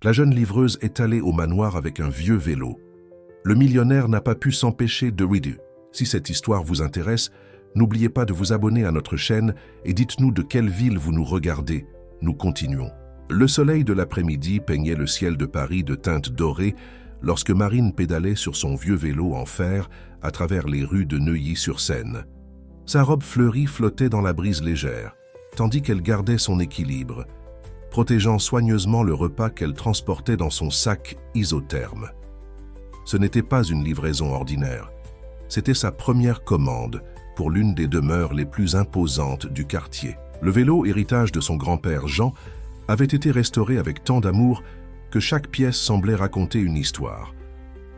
La jeune livreuse est allée au manoir avec un vieux vélo. Le millionnaire n'a pas pu s'empêcher de rideau. Si cette histoire vous intéresse, n'oubliez pas de vous abonner à notre chaîne et dites-nous de quelle ville vous nous regardez. Nous continuons. Le soleil de l'après-midi peignait le ciel de Paris de teintes dorées lorsque Marine pédalait sur son vieux vélo en fer à travers les rues de Neuilly-sur-Seine. Sa robe fleurie flottait dans la brise légère, tandis qu'elle gardait son équilibre, protégeant soigneusement le repas qu'elle transportait dans son sac isotherme. Ce n'était pas une livraison ordinaire, c'était sa première commande pour l'une des demeures les plus imposantes du quartier. Le vélo, héritage de son grand-père Jean, avait été restauré avec tant d'amour que chaque pièce semblait raconter une histoire.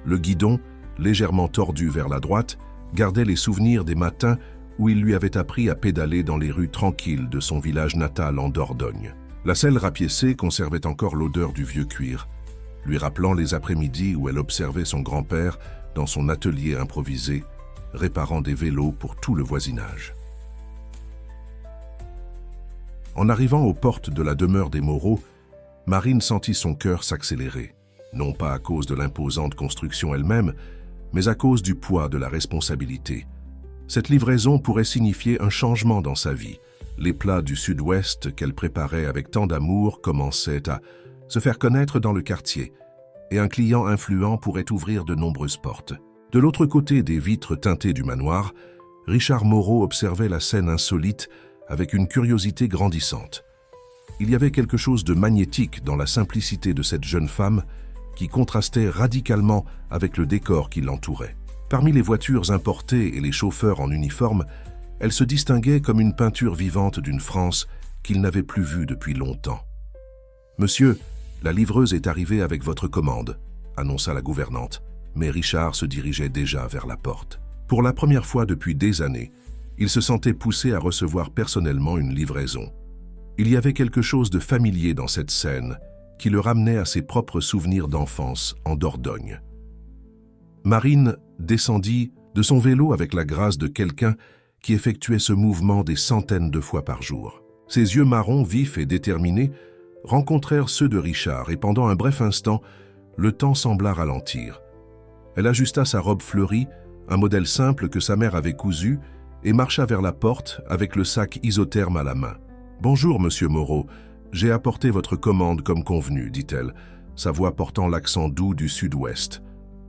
Le guidon, légèrement tordu vers la droite, gardait les souvenirs des matins où il lui avait appris à pédaler dans les rues tranquilles de son village natal en Dordogne. La selle rapiécée conservait encore l'odeur du vieux cuir, lui rappelant les après-midi où elle observait son grand-père dans son atelier improvisé, réparant des vélos pour tout le voisinage. En arrivant aux portes de la demeure des Moreau, Marine sentit son cœur s'accélérer, non pas à cause de l'imposante construction elle-même, mais à cause du poids de la responsabilité. Cette livraison pourrait signifier un changement dans sa vie. Les plats du Sud-Ouest qu'elle préparait avec tant d'amour commençaient à se faire connaître dans le quartier, et un client influent pourrait ouvrir de nombreuses portes. De l'autre côté des vitres teintées du manoir, Richard Moreau observait la scène insolite avec une curiosité grandissante. Il y avait quelque chose de magnétique dans la simplicité de cette jeune femme qui contrastait radicalement avec le décor qui l'entourait. Parmi les voitures importées et les chauffeurs en uniforme, elle se distinguait comme une peinture vivante d'une France qu'il n'avait plus vue depuis longtemps. « Monsieur, la livreuse est arrivée avec votre commande », annonça la gouvernante, mais Richard se dirigeait déjà vers la porte. Pour la première fois depuis des années, il se sentait poussé à recevoir personnellement une livraison. Il y avait quelque chose de familier dans cette scène qui le ramenait à ses propres souvenirs d'enfance en Dordogne. Marine descendit de son vélo avec la grâce de quelqu'un qui effectuait ce mouvement des centaines de fois par jour. Ses yeux marrons vifs et déterminés rencontrèrent ceux de Richard et pendant un bref instant, le temps sembla ralentir. Elle ajusta sa robe fleurie, un modèle simple que sa mère avait cousu, et marcha vers la porte avec le sac isotherme à la main. « Bonjour, monsieur Moreau, j'ai apporté votre commande comme convenu, dit-elle, sa voix portant l'accent doux du Sud-Ouest.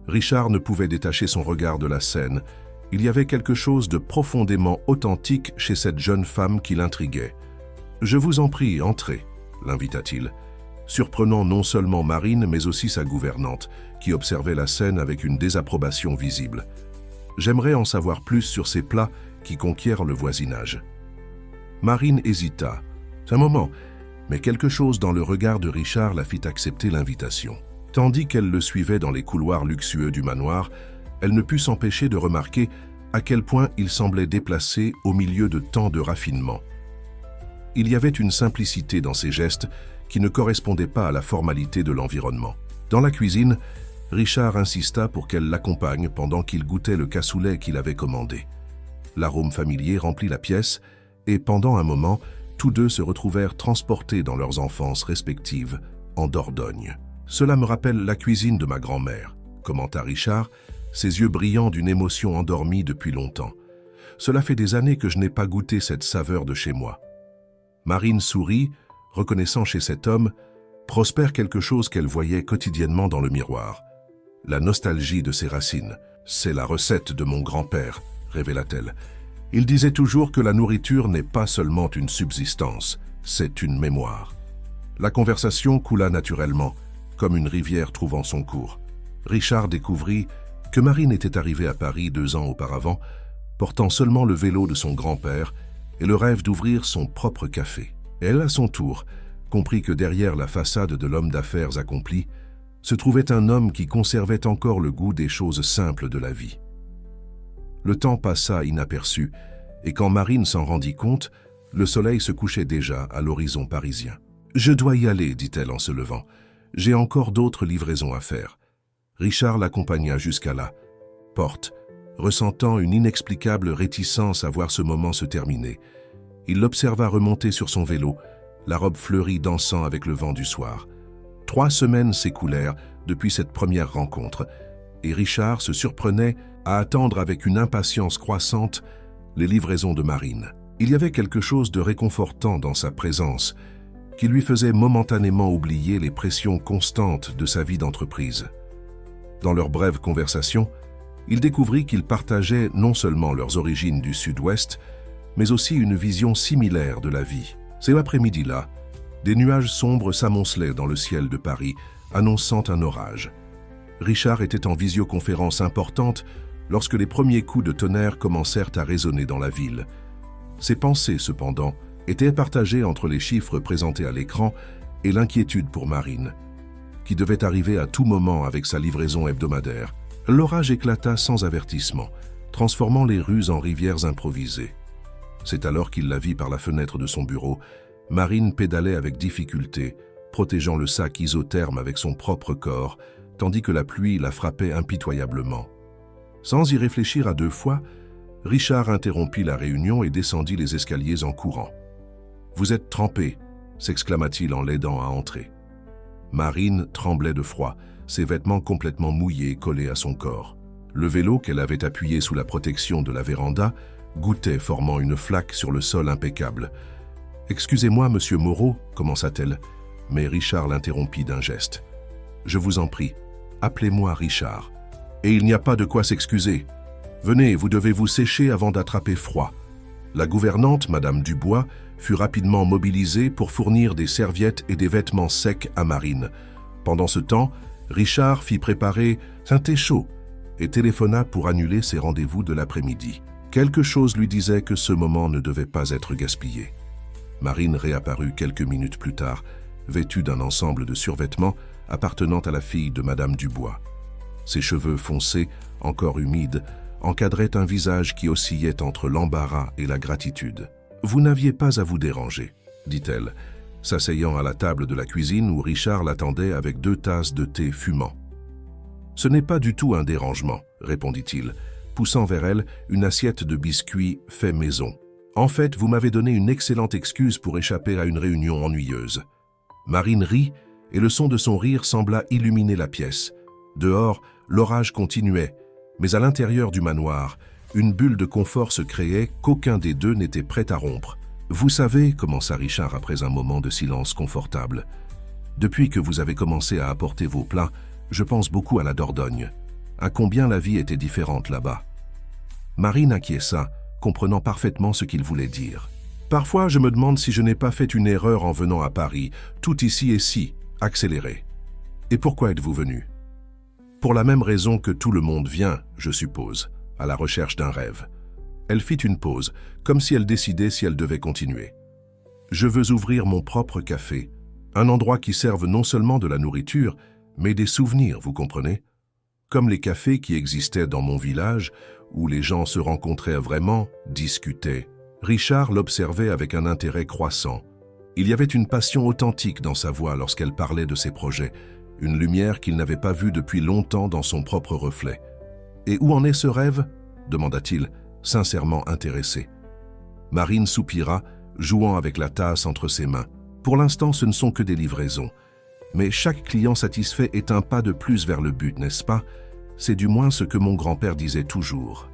Richard ne pouvait détacher son regard de la scène. Il y avait quelque chose de profondément authentique chez cette jeune femme qui l'intriguait. « Je vous en prie, entrez », l'invita-t-il, surprenant non seulement Marine, mais aussi sa gouvernante, qui observait la scène avec une désapprobation visible. « J'aimerais en savoir plus sur ces plats qui conquièrent le voisinage. » Marine hésita. Un moment, mais quelque chose dans le regard de Richard la fit accepter l'invitation. Tandis qu'elle le suivait dans les couloirs luxueux du manoir, elle ne put s'empêcher de remarquer à quel point il semblait déplacé au milieu de tant de raffinement. Il y avait une simplicité dans ses gestes qui ne correspondait pas à la formalité de l'environnement. Dans la cuisine, Richard insista pour qu'elle l'accompagne pendant qu'il goûtait le cassoulet qu'il avait commandé. L'arôme familier remplit la pièce et pendant un moment, tous deux se retrouvèrent transportés dans leurs enfances respectives, en Dordogne. « Cela me rappelle la cuisine de ma grand-mère », commenta Richard, ses yeux brillants d'une émotion endormie depuis longtemps. « Cela fait des années que je n'ai pas goûté cette saveur de chez moi. » Marine sourit, reconnaissant chez cet homme Prosper quelque chose qu'elle voyait quotidiennement dans le miroir. La nostalgie de ses racines. « C'est la recette de mon grand-père », révéla-t-elle. Il disait toujours que la nourriture n'est pas seulement une subsistance, c'est une mémoire. La conversation coula naturellement, comme une rivière trouvant son cours. Richard découvrit que Marine était arrivée à Paris 2 ans auparavant, portant seulement le vélo de son grand-père et le rêve d'ouvrir son propre café. Elle, à son tour, comprit que derrière la façade de l'homme d'affaires accompli, se trouvait un homme qui conservait encore le goût des choses simples de la vie. Le temps passa inaperçu, et quand Marine s'en rendit compte, le soleil se couchait déjà à l'horizon parisien. « Je dois y aller, dit-elle en se levant. J'ai encore d'autres livraisons à faire. » Richard l'accompagna jusqu'à la porte, ressentant une inexplicable réticence à voir ce moment se terminer. Il l'observa remonter sur son vélo, la robe fleurie dansant avec le vent du soir. « 3 semaines s'écoulèrent depuis cette première rencontre, et Richard se surprenait à attendre avec une impatience croissante les livraisons de Marine. Il y avait quelque chose de réconfortant dans sa présence, qui lui faisait momentanément oublier les pressions constantes de sa vie d'entreprise. Dans leur brève conversation, il découvrit qu'ils partageaient non seulement leurs origines du Sud-Ouest, mais aussi une vision similaire de la vie. Cet après-midi-là, des nuages sombres s'amoncelaient dans le ciel de Paris, annonçant un orage. Richard était en visioconférence importante lorsque les premiers coups de tonnerre commencèrent à résonner dans la ville. Ses pensées, cependant, étaient partagées entre les chiffres présentés à l'écran et l'inquiétude pour Marine, qui devait arriver à tout moment avec sa livraison hebdomadaire. L'orage éclata sans avertissement, transformant les rues en rivières improvisées. C'est alors qu'il la vit par la fenêtre de son bureau. Marine pédalait avec difficulté, protégeant le sac isotherme avec son propre corps, tandis que la pluie la frappait impitoyablement. Sans y réfléchir à 2 fois, Richard interrompit la réunion et descendit les escaliers en courant. « Vous êtes trempé » s'exclama-t-il en l'aidant à entrer. Marine tremblait de froid, ses vêtements complètement mouillés collés à son corps. Le vélo qu'elle avait appuyé sous la protection de la véranda goûtait, formant une flaque sur le sol impeccable. « Excusez-moi, monsieur Moreau » commença-t-elle, mais Richard l'interrompit d'un geste. « Je vous en prie, appelez-moi Richard. Et il n'y a pas de quoi s'excuser. Venez, vous devez vous sécher avant d'attraper froid. » La gouvernante, Madame Dubois, fut rapidement mobilisée pour fournir des serviettes et des vêtements secs à Marine. Pendant ce temps, Richard fit préparer un thé chaud et téléphona pour annuler ses rendez-vous de l'après-midi. Quelque chose lui disait que ce moment ne devait pas être gaspillé. Marine réapparut quelques minutes plus tard, vêtue d'un ensemble de survêtements appartenant à la fille de Madame Dubois. Ses cheveux foncés, encore humides, encadraient un visage qui oscillait entre l'embarras et la gratitude. « Vous n'aviez pas à vous déranger, » dit-elle, s'asseyant à la table de la cuisine où Richard l'attendait avec 2 tasses de thé fumant. « Ce n'est pas du tout un dérangement, » répondit-il, poussant vers elle une assiette de biscuits faits maison. « En fait, vous m'avez donné une excellente excuse pour échapper à une réunion ennuyeuse. » Marine rit, et le son de son rire sembla illuminer la pièce. Dehors, l'orage continuait, mais à l'intérieur du manoir, une bulle de confort se créait qu'aucun des deux n'était prêt à rompre. « Vous savez, » commença Richard après un moment de silence confortable, « depuis que vous avez commencé à apporter vos plats, je pense beaucoup à la Dordogne. À combien la vie était différente là-bas. » Marine acquiesça, comprenant parfaitement ce qu'il voulait dire. « Parfois, je me demande si je n'ai pas fait une erreur en venant à Paris. Tout ici est si accéléré. Et pourquoi êtes-vous venu ? Pour la même raison que tout le monde vient, je suppose, à la recherche d'un rêve. » Elle fit une pause, comme si elle décidait si elle devait continuer. « Je veux ouvrir mon propre café, un endroit qui serve non seulement de la nourriture, mais des souvenirs, vous comprenez ? Comme les cafés qui existaient dans mon village, où les gens se rencontraient vraiment, discutaient. » Richard l'observait avec un intérêt croissant. Il y avait une passion authentique dans sa voix lorsqu'elle parlait de ses projets, une lumière qu'il n'avait pas vue depuis longtemps dans son propre reflet. « Et où en est ce rêve ?» demanda-t-il, sincèrement intéressé. Marine soupira, jouant avec la tasse entre ses mains. « Pour l'instant, ce ne sont que des livraisons. Mais chaque client satisfait est un pas de plus vers le but, n'est-ce pas? C'est du moins ce que mon grand-père disait toujours. »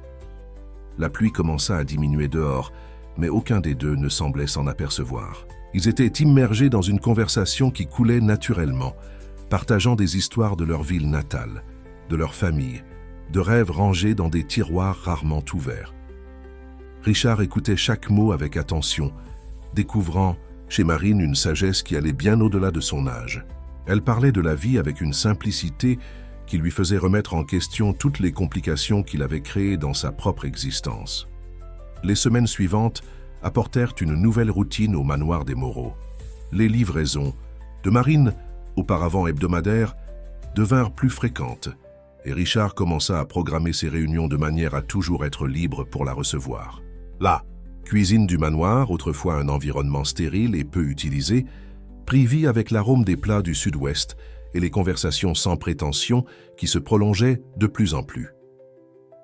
La pluie commença à diminuer dehors, mais aucun des deux ne semblait s'en apercevoir. Ils étaient immergés dans une conversation qui coulait naturellement, partageant des histoires de leur ville natale, de leur famille, de rêves rangés dans des tiroirs rarement ouverts. Richard écoutait chaque mot avec attention, découvrant chez Marine une sagesse qui allait bien au-delà de son âge. Elle parlait de la vie avec une simplicité qui lui faisait remettre en question toutes les complications qu'il avait créées dans sa propre existence. Les semaines suivantes apportèrent une nouvelle routine au manoir des Moreau. Les livraisons, de Marine, auparavant hebdomadaires, devinrent plus fréquentes, et Richard commença à programmer ses réunions de manière à toujours être libre pour la recevoir. La cuisine du manoir, autrefois un environnement stérile et peu utilisé, prit vie avec l'arôme des plats du Sud-Ouest et les conversations sans prétention qui se prolongeaient de plus en plus.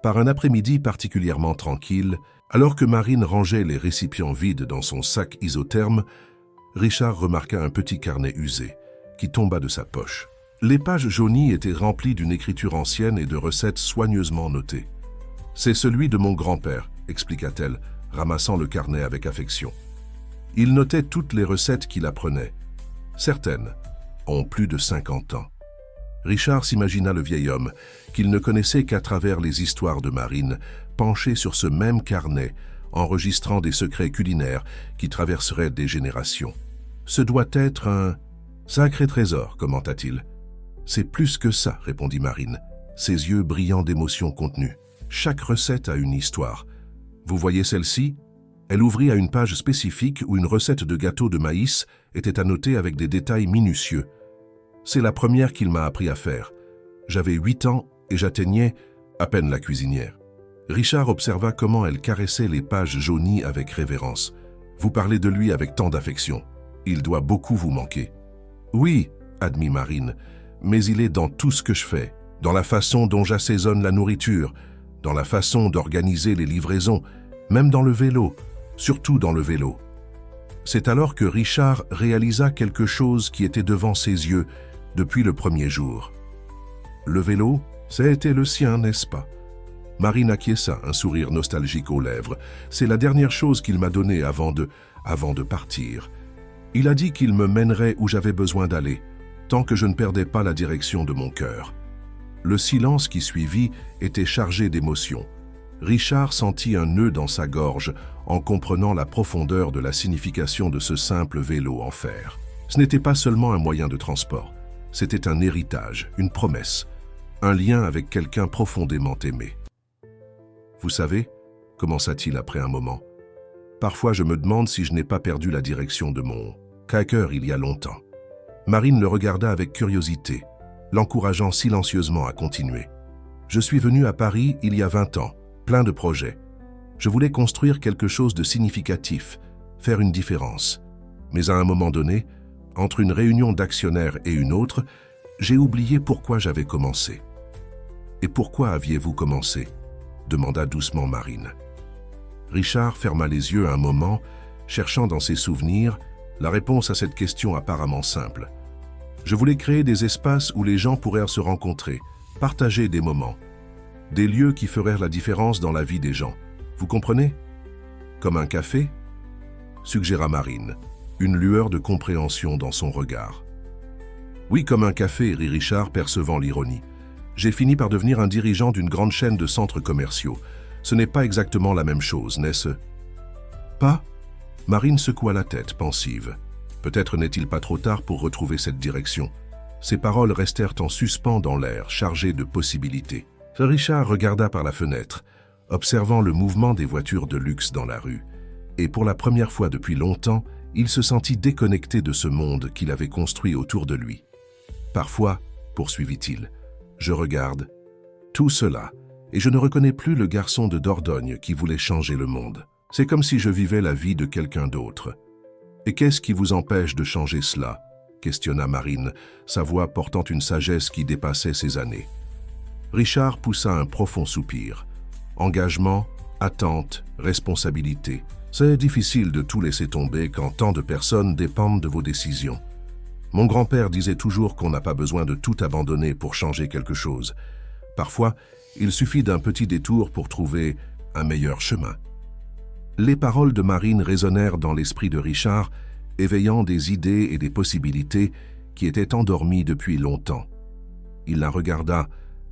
Par un après-midi particulièrement tranquille, alors que Marine rangeait les récipients vides dans son sac isotherme, Richard remarqua un petit carnet usé, qui tomba de sa poche. Les pages jaunies étaient remplies d'une écriture ancienne et de recettes soigneusement notées. « C'est celui de mon grand-père », expliqua-t-elle, ramassant le carnet avec affection. Il notait toutes les recettes qu'il apprenait. Certaines ont plus de 50 ans. Richard s'imagina le vieil homme, qu'il ne connaissait qu'à travers les histoires de Marine, penché sur ce même carnet, enregistrant des secrets culinaires qui traverseraient des générations. « Ce doit être un sacré trésor », commenta-t-il. « C'est plus que ça », répondit Marine, ses yeux brillants d'émotion contenue. « Chaque recette a une histoire. Vous voyez celle-ci » Elle ouvrit à une page spécifique où une recette de gâteau de maïs était annotée avec des détails minutieux. C'est la première qu'il m'a appris à faire. J'avais 8 ans et j'atteignais à peine la cuisinière. Richard observa comment elle caressait les pages jaunies avec révérence. Vous parlez de lui avec tant d'affection. Il doit beaucoup vous manquer. Oui, admit Marine, mais il est dans tout ce que je fais, dans la façon dont j'assaisonne la nourriture, dans la façon d'organiser les livraisons, même dans le vélo, surtout dans le vélo. C'est alors que Richard réalisa quelque chose qui était devant ses yeux depuis le premier jour. Le vélo, ça a été le sien, n'est-ce pas? Marine acquiesça, un sourire nostalgique aux lèvres. C'est la dernière chose qu'il m'a donnée avant de partir. Il a dit qu'il me mènerait où j'avais besoin d'aller, tant que je ne perdais pas la direction de mon cœur. Le silence qui suivit était chargé d'émotions. Richard sentit un nœud dans sa gorge en comprenant la profondeur de la signification de ce simple vélo en fer. Ce n'était pas seulement un moyen de transport, c'était un héritage, une promesse, un lien avec quelqu'un profondément aimé. « Vous savez, » commença-t-il après un moment, « parfois je me demande si je n'ai pas perdu la direction de mon cœur il y a longtemps. » Marine le regarda avec curiosité, l'encourageant silencieusement à continuer. « Je suis venu à Paris il y a 20 ans, plein de projets. Je voulais construire quelque chose de significatif, faire une différence. Mais à un moment donné, entre une réunion d'actionnaires et une autre, j'ai oublié pourquoi j'avais commencé. »« Et pourquoi aviez-vous commencé ?» demanda doucement Marine. Richard ferma les yeux un moment, cherchant dans ses souvenirs la réponse à cette question apparemment simple. « Je voulais créer des espaces où les gens pourraient se rencontrer, partager des moments. Des lieux qui feraient la différence dans la vie des gens. Vous comprenez? Comme un café ?» suggéra Marine, une lueur de compréhension dans son regard. « Oui, comme un café », rit Richard, percevant l'ironie. « J'ai fini par devenir un dirigeant d'une grande chaîne de centres commerciaux. Ce n'est pas exactement la même chose, n'est-ce? » « Pas ?» Marine secoua la tête, pensive. Peut-être n'est-il pas trop tard pour retrouver cette direction. Ses paroles restèrent en suspens dans l'air, chargées de possibilités. Richard regarda par la fenêtre, observant le mouvement des voitures de luxe dans la rue, et pour la première fois depuis longtemps, il se sentit déconnecté de ce monde qu'il avait construit autour de lui. « Parfois, poursuivit-il, je regarde tout cela, et je ne reconnais plus le garçon de Dordogne qui voulait changer le monde. C'est comme si je vivais la vie de quelqu'un d'autre. Et qu'est-ce qui vous empêche de changer cela ?» questionna Marine, sa voix portant une sagesse qui dépassait ses années. Richard poussa un profond soupir. Engagement, attente, responsabilité. C'est difficile de tout laisser tomber quand tant de personnes dépendent de vos décisions. Mon grand-père disait toujours qu'on n'a pas besoin de tout abandonner pour changer quelque chose. Parfois, il suffit d'un petit détour pour trouver un meilleur chemin. Les paroles de Marine résonnèrent dans l'esprit de Richard, éveillant des idées et des possibilités qui étaient endormies depuis longtemps. Il la regarda,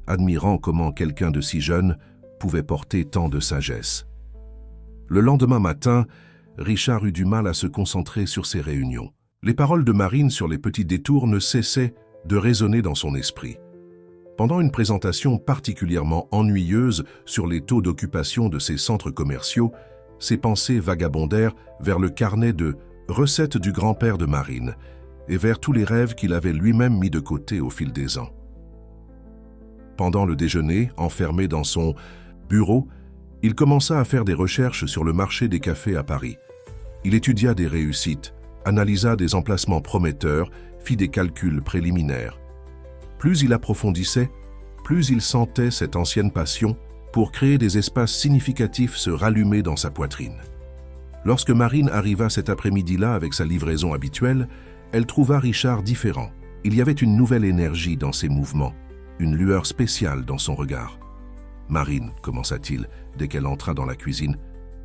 admirant comment quelqu'un de si jeune pouvait porter tant de sagesse. Le lendemain matin, Richard eut du mal à se concentrer sur ses réunions. Les paroles de Marine sur les petits détours ne cessaient de résonner dans son esprit. Pendant une présentation particulièrement ennuyeuse sur les taux d'occupation de ces centres commerciaux, ses pensées vagabondèrent vers le carnet de recettes du grand-père de Marine et vers tous les rêves qu'il avait lui-même mis de côté au fil des ans. Pendant le déjeuner, enfermé dans son bureau, il commença à faire des recherches sur le marché des cafés à Paris. Il étudia des réussites, analysa des emplacements prometteurs, fit des calculs préliminaires. Plus il approfondissait, plus il sentait cette ancienne passion pour créer des espaces significatifs se rallumer dans sa poitrine. Lorsque Marine arriva cet après-midi-là avec sa livraison habituelle, elle trouva Richard différent. Il y avait une nouvelle énergie dans ses mouvements, une lueur spéciale dans son regard. « Marine, commença-t-il, dès qu'elle entra dans la cuisine,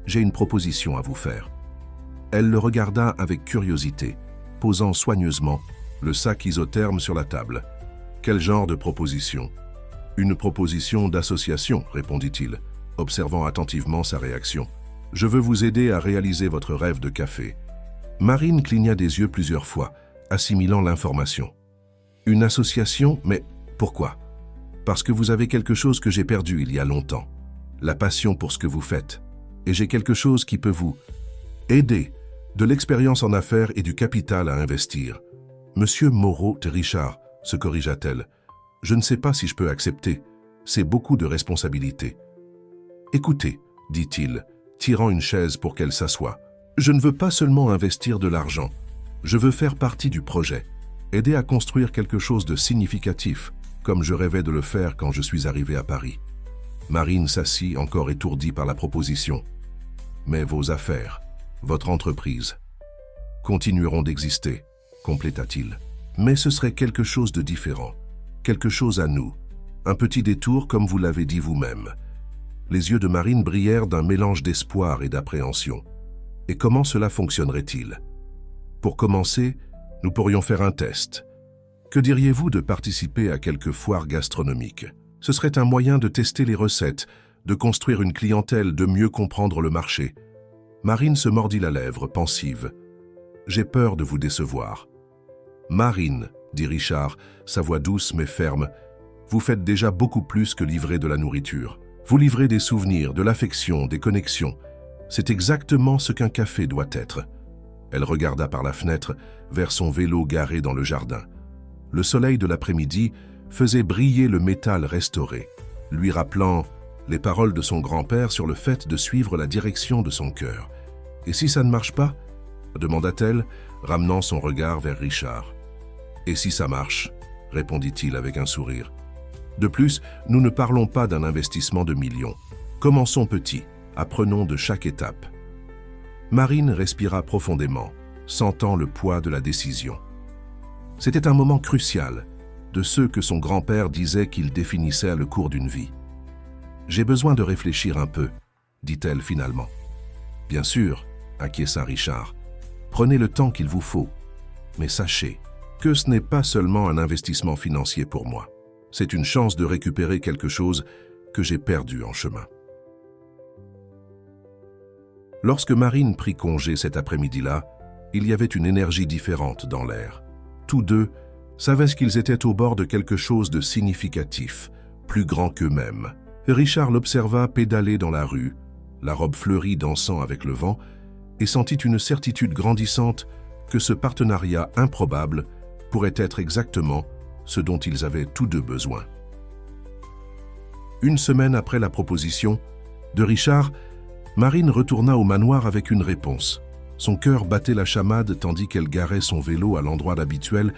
j'ai une proposition à vous faire. » Elle le regarda avec curiosité, posant soigneusement le sac isotherme sur la table. « Quel genre de proposition ?»« Une proposition d'association, répondit-il, observant attentivement sa réaction. « Je veux vous aider à réaliser votre rêve de café. » Marine cligna des yeux plusieurs fois, assimilant l'information. « Une association, mais pourquoi ? » « Parce que vous avez quelque chose que j'ai perdu il y a longtemps, la passion pour ce que vous faites. Et j'ai quelque chose qui peut vous aider, de l'expérience en affaires et du capital à investir. »« Monsieur Moreau de Richard, se corrigea-t-elle, je ne sais pas si je peux accepter, c'est beaucoup de responsabilités. »« Écoutez, dit-il, tirant une chaise pour qu'elle s'assoie, je ne veux pas seulement investir de l'argent, je veux faire partie du projet, aider à construire quelque chose de significatif, comme je rêvais de le faire quand je suis arrivé à Paris. » Marine s'assit, encore étourdie par la proposition. « Mais vos affaires, votre entreprise, continueront d'exister, compléta-t-il. Mais ce serait quelque chose de différent, quelque chose à nous, un petit détour comme vous l'avez dit vous-même. » Les yeux de Marine brillèrent d'un mélange d'espoir et d'appréhension. « Et comment cela fonctionnerait-il ? Pour commencer, nous pourrions faire un test. Que diriez-vous de participer à quelques foires gastronomiques ? Ce serait un moyen de tester les recettes, de construire une clientèle, de mieux comprendre le marché. » Marine se mordit la lèvre, pensive. « J'ai peur de vous décevoir. »« Marine, dit Richard, sa voix douce mais ferme, vous faites déjà beaucoup plus que livrer de la nourriture. Vous livrez des souvenirs, de l'affection, des connexions. C'est exactement ce qu'un café doit être. » Elle regarda par la fenêtre vers son vélo garé dans le jardin. Le soleil de l'après-midi faisait briller le métal restauré, lui rappelant les paroles de son grand-père sur le fait de suivre la direction de son cœur. « Et si ça ne marche pas ?» demanda-t-elle, ramenant son regard vers Richard. « Et si ça marche ?» répondit-il avec un sourire. « De plus, nous ne parlons pas d'un investissement de millions. Commençons petit, apprenons de chaque étape. » Marine respira profondément, sentant le poids de la décision. C'était un moment crucial, de ceux que son grand-père disait qu'il définissait le cours d'une vie. « J'ai besoin de réfléchir un peu, » dit-elle finalement. « Bien sûr, » acquiesça Richard, « prenez le temps qu'il vous faut. Mais sachez que ce n'est pas seulement un investissement financier pour moi. C'est une chance de récupérer quelque chose que j'ai perdu en chemin. » Lorsque Marine prit congé cet après-midi-là, il y avait une énergie différente dans l'air. Tous deux savaient qu'ils étaient au bord de quelque chose de significatif, plus grand qu'eux-mêmes. Richard l'observa pédaler dans la rue, la robe fleurie dansant avec le vent, et sentit une certitude grandissante que ce partenariat improbable pourrait être exactement ce dont ils avaient tous deux besoin. Une semaine après la proposition de Richard, Marine retourna au manoir avec une réponse. Son cœur battait la chamade tandis qu'elle garait son vélo à l'endroit habituel,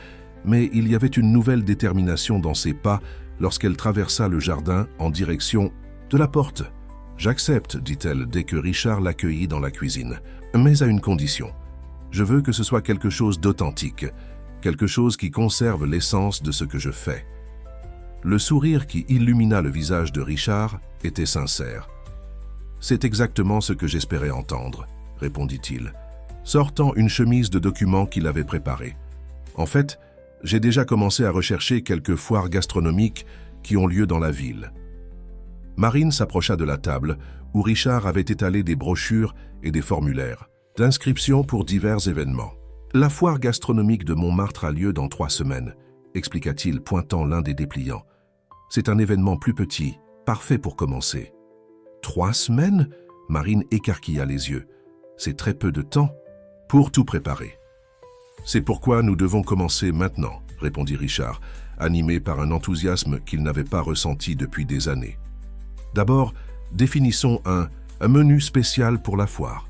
mais il y avait une nouvelle détermination dans ses pas lorsqu'elle traversa le jardin en direction de la porte. « J'accepte, dit-elle dès que Richard l'accueillit dans la cuisine, mais à une condition. Je veux que ce soit quelque chose d'authentique, quelque chose qui conserve l'essence de ce que je fais. » Le sourire qui illumina le visage de Richard était sincère. « C'est exactement ce que j'espérais entendre, » répondit-il, sortant une chemise de documents qu'il avait préparée. « En fait, j'ai déjà commencé à rechercher quelques foires gastronomiques qui ont lieu dans la ville. » Marine s'approcha de la table où Richard avait étalé des brochures et des formulaires d'inscription pour divers événements. « La foire gastronomique de Montmartre a lieu dans 3 semaines, » expliqua-t-il, pointant l'un des dépliants. « C'est un événement plus petit, parfait pour commencer. » 3 semaines ? Marine écarquilla les yeux. « C'est très peu de temps pour tout préparer. »« C'est pourquoi nous devons commencer maintenant, » répondit Richard, animé par un enthousiasme qu'il n'avait pas ressenti depuis des années. « D'abord, définissons un menu spécial pour la foire. »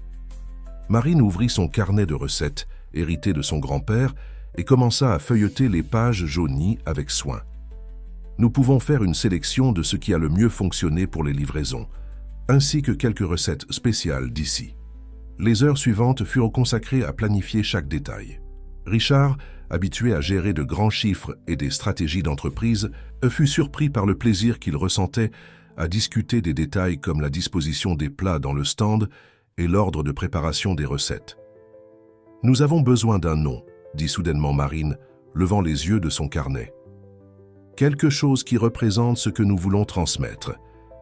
Marine ouvrit son carnet de recettes, hérité de son grand-père, et commença à feuilleter les pages jaunies avec soin. « Nous pouvons faire une sélection de ce qui a le mieux fonctionné pour les livraisons, ainsi que quelques recettes spéciales d'ici. » Les heures suivantes furent consacrées à planifier chaque détail. Richard habitué à gérer de grands chiffres et des stratégies d'entreprise, fut surpris par le plaisir qu'il ressentait à discuter des détails comme la disposition des plats dans le stand et l'ordre de préparation des recettes. « Nous avons besoin d'un nom », dit soudainement Marine, levant les yeux de son carnet. « Quelque chose qui représente ce que nous voulons transmettre. »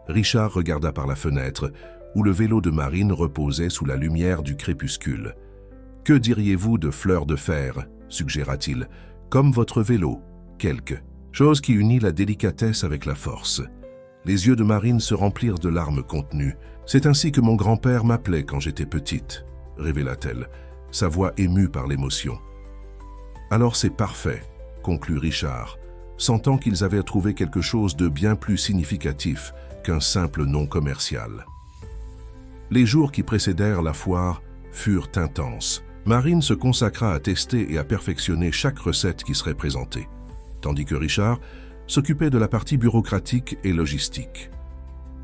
Richard regarda par la fenêtre, où le vélo de Marine reposait sous la lumière du crépuscule. « Que diriez-vous de fleurs de fer ?» suggéra-t-il. « Comme votre vélo, quelque chose qui unit la délicatesse avec la force. » Les yeux de Marine se remplirent de larmes contenues. « C'est ainsi que mon grand-père m'appelait quand j'étais petite, » révéla-t-elle, sa voix émue par l'émotion. « Alors c'est parfait, » conclut Richard, sentant qu'ils avaient trouvé quelque chose de bien plus significatif qu'un simple nom commercial. Les jours qui précédèrent la foire furent intenses. Marine se consacra à tester et à perfectionner chaque recette qui serait présentée, tandis que Richard s'occupait de la partie bureaucratique et logistique.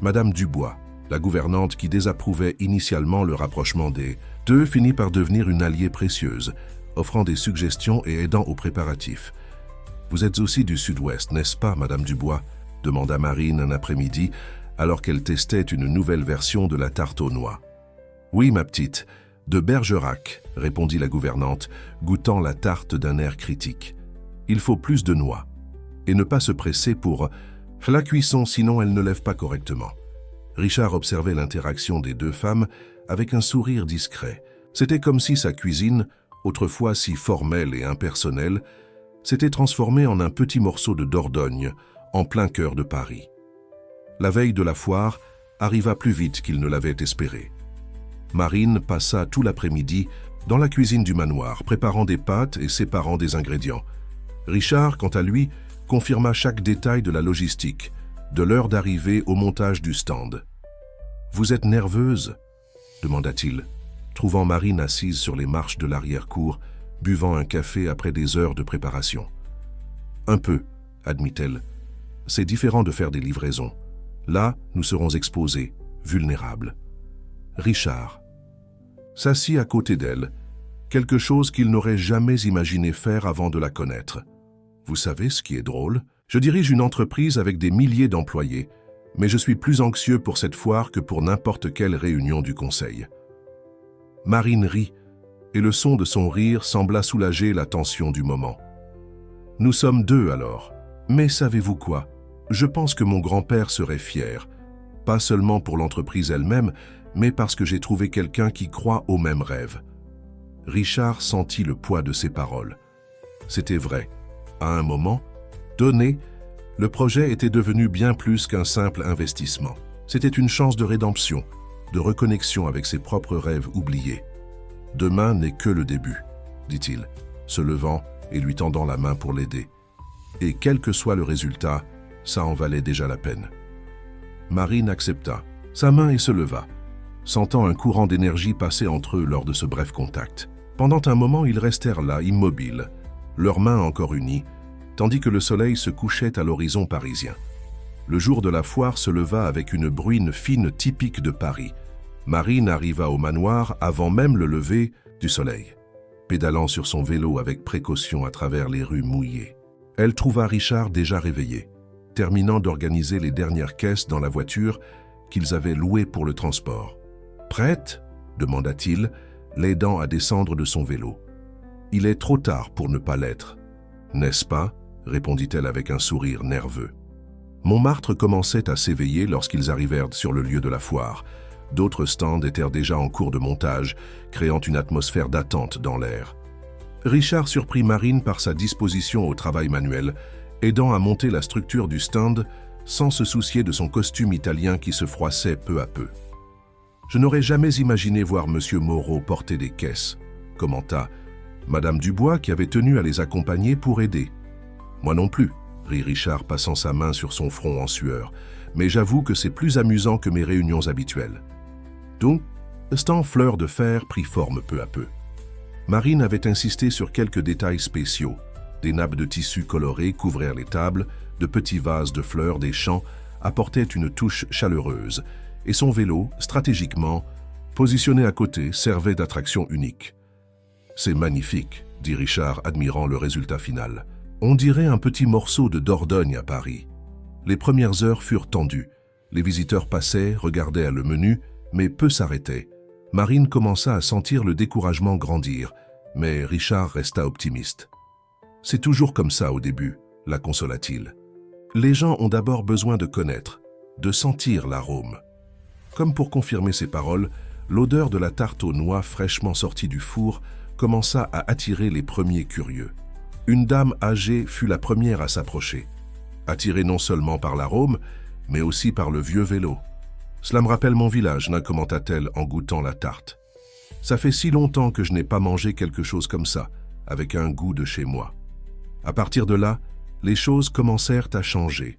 Madame Dubois, la gouvernante qui désapprouvait initialement le rapprochement des deux, finit par devenir une alliée précieuse, offrant des suggestions et aidant aux préparatifs. « Vous êtes aussi du Sud-Ouest, n'est-ce pas, Madame Dubois ?» demanda Marine un après-midi, alors qu'elle testait une nouvelle version de la tarte aux noix. « Oui, ma petite, de Bergerac, » répondit la gouvernante, goûtant la tarte d'un air critique. « Il faut plus de noix. Et ne pas se presser pour la cuisson, sinon elle ne lève pas correctement. » Richard observait l'interaction des deux femmes avec un sourire discret. C'était comme si sa cuisine, autrefois si formelle et impersonnelle, s'était transformée en un petit morceau de Dordogne, en plein cœur de Paris. La veille de la foire arriva plus vite qu'il ne l'avait espéré. Marine passa tout l'après-midi dans la cuisine du manoir, préparant des pâtes et séparant des ingrédients. Richard, quant à lui, confirma chaque détail de la logistique, de l'heure d'arrivée au montage du stand. « Vous êtes nerveuse ?» demanda-t-il, trouvant Marine assise sur les marches de l'arrière-cour, buvant un café après des heures de préparation. « Un peu, » admit-elle. « C'est différent de faire des livraisons. Là, nous serons exposés, vulnérables. » Richard s'assit à côté d'elle, quelque chose qu'il n'aurait jamais imaginé faire avant de la connaître. « Vous savez ce qui est drôle ? Je dirige une entreprise avec des milliers d'employés, mais je suis plus anxieux pour cette foire que pour n'importe quelle réunion du conseil. » Marine rit, et le son de son rire sembla soulager la tension du moment. « Nous sommes deux alors. Mais savez-vous quoi ? Je pense que mon grand-père serait fier, pas seulement pour l'entreprise elle-même, mais parce que j'ai trouvé quelqu'un qui croit aux mêmes rêves. » Richard sentit le poids de ses paroles. C'était vrai. À un moment donné, le projet était devenu bien plus qu'un simple investissement. C'était une chance de rédemption, de reconnexion avec ses propres rêves oubliés. « Demain n'est que le début, » dit-il, se levant et lui tendant la main pour l'aider. Et quel que soit le résultat, ça en valait déjà la peine. Marine accepta sa main et se leva, sentant un courant d'énergie passer entre eux lors de ce bref contact. Pendant un moment, ils restèrent là, immobiles, leurs mains encore unies, tandis que le soleil se couchait à l'horizon parisien. Le jour de la foire se leva avec une bruine fine typique de Paris. Marine arriva au manoir avant même le lever du soleil, pédalant sur son vélo avec précaution à travers les rues mouillées. Elle trouva Richard déjà réveillé, terminant d'organiser les dernières caisses dans la voiture qu'ils avaient louée pour le transport. « Prête ?» demanda-t-il, l'aidant à descendre de son vélo. « Il est trop tard pour ne pas l'être. »« N'est-ce pas ?» répondit-elle avec un sourire nerveux. Montmartre commençait à s'éveiller lorsqu'ils arrivèrent sur le lieu de la foire. D'autres stands étaient déjà en cours de montage, créant une atmosphère d'attente dans l'air. Richard surprit Marine par sa disposition au travail manuel, aidant à monter la structure du stand sans se soucier de son costume italien qui se froissait peu à peu. « Je n'aurais jamais imaginé voir M. Moreau porter des caisses », commenta Madame Dubois qui avait tenu à les accompagner pour aider. « Moi non plus », rit Richard passant sa main sur son front en sueur, « mais j'avoue que c'est plus amusant que mes réunions habituelles. » Donc, le stand fleur de fer prit forme peu à peu. Marine avait insisté sur quelques détails spéciaux. Des nappes de tissu colorées couvrirent les tables, de petits vases de fleurs des champs apportaient une touche chaleureuse, et son vélo, stratégiquement, positionné à côté, servait d'attraction unique. « C'est magnifique », dit Richard, admirant le résultat final. On dirait un petit morceau de Dordogne à Paris. Les premières heures furent tendues. Les visiteurs passaient, regardaient le menu, mais peu s'arrêtaient. Marine commença à sentir le découragement grandir, mais Richard resta optimiste. « C'est toujours comme ça au début », la consola-t-il. « Les gens ont d'abord besoin de connaître, de sentir l'arôme. » Comme pour confirmer ses paroles, l'odeur de la tarte aux noix fraîchement sortie du four commença à attirer les premiers curieux. Une dame âgée fut la première à s'approcher, attirée non seulement par l'arôme, mais aussi par le vieux vélo. « Cela me rappelle mon village », commenta-t-elle en goûtant la tarte. « Ça fait si longtemps que je n'ai pas mangé quelque chose comme ça, avec un goût de chez moi. » À partir de là, les choses commencèrent à changer.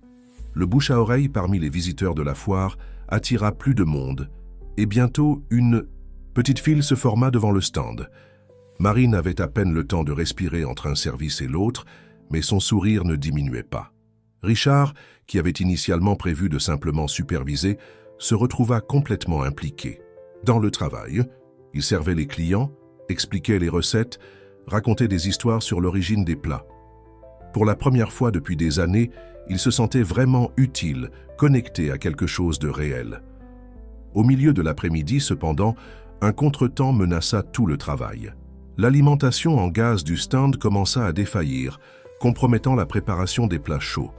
Le bouche à oreille parmi les visiteurs de la foire attira plus de monde, et bientôt une petite file se forma devant le stand. Marine avait à peine le temps de respirer entre un service et l'autre, mais son sourire ne diminuait pas. Richard, qui avait initialement prévu de simplement superviser, se retrouva complètement impliqué. Dans le travail, il servait les clients, expliquait les recettes, racontait des histoires sur l'origine des plats. Pour la première fois depuis des années, il se sentait vraiment utile, connecté à quelque chose de réel. Au milieu de l'après-midi, cependant, un contretemps menaça tout le travail. L'alimentation en gaz du stand commença à défaillir, compromettant la préparation des plats chauds.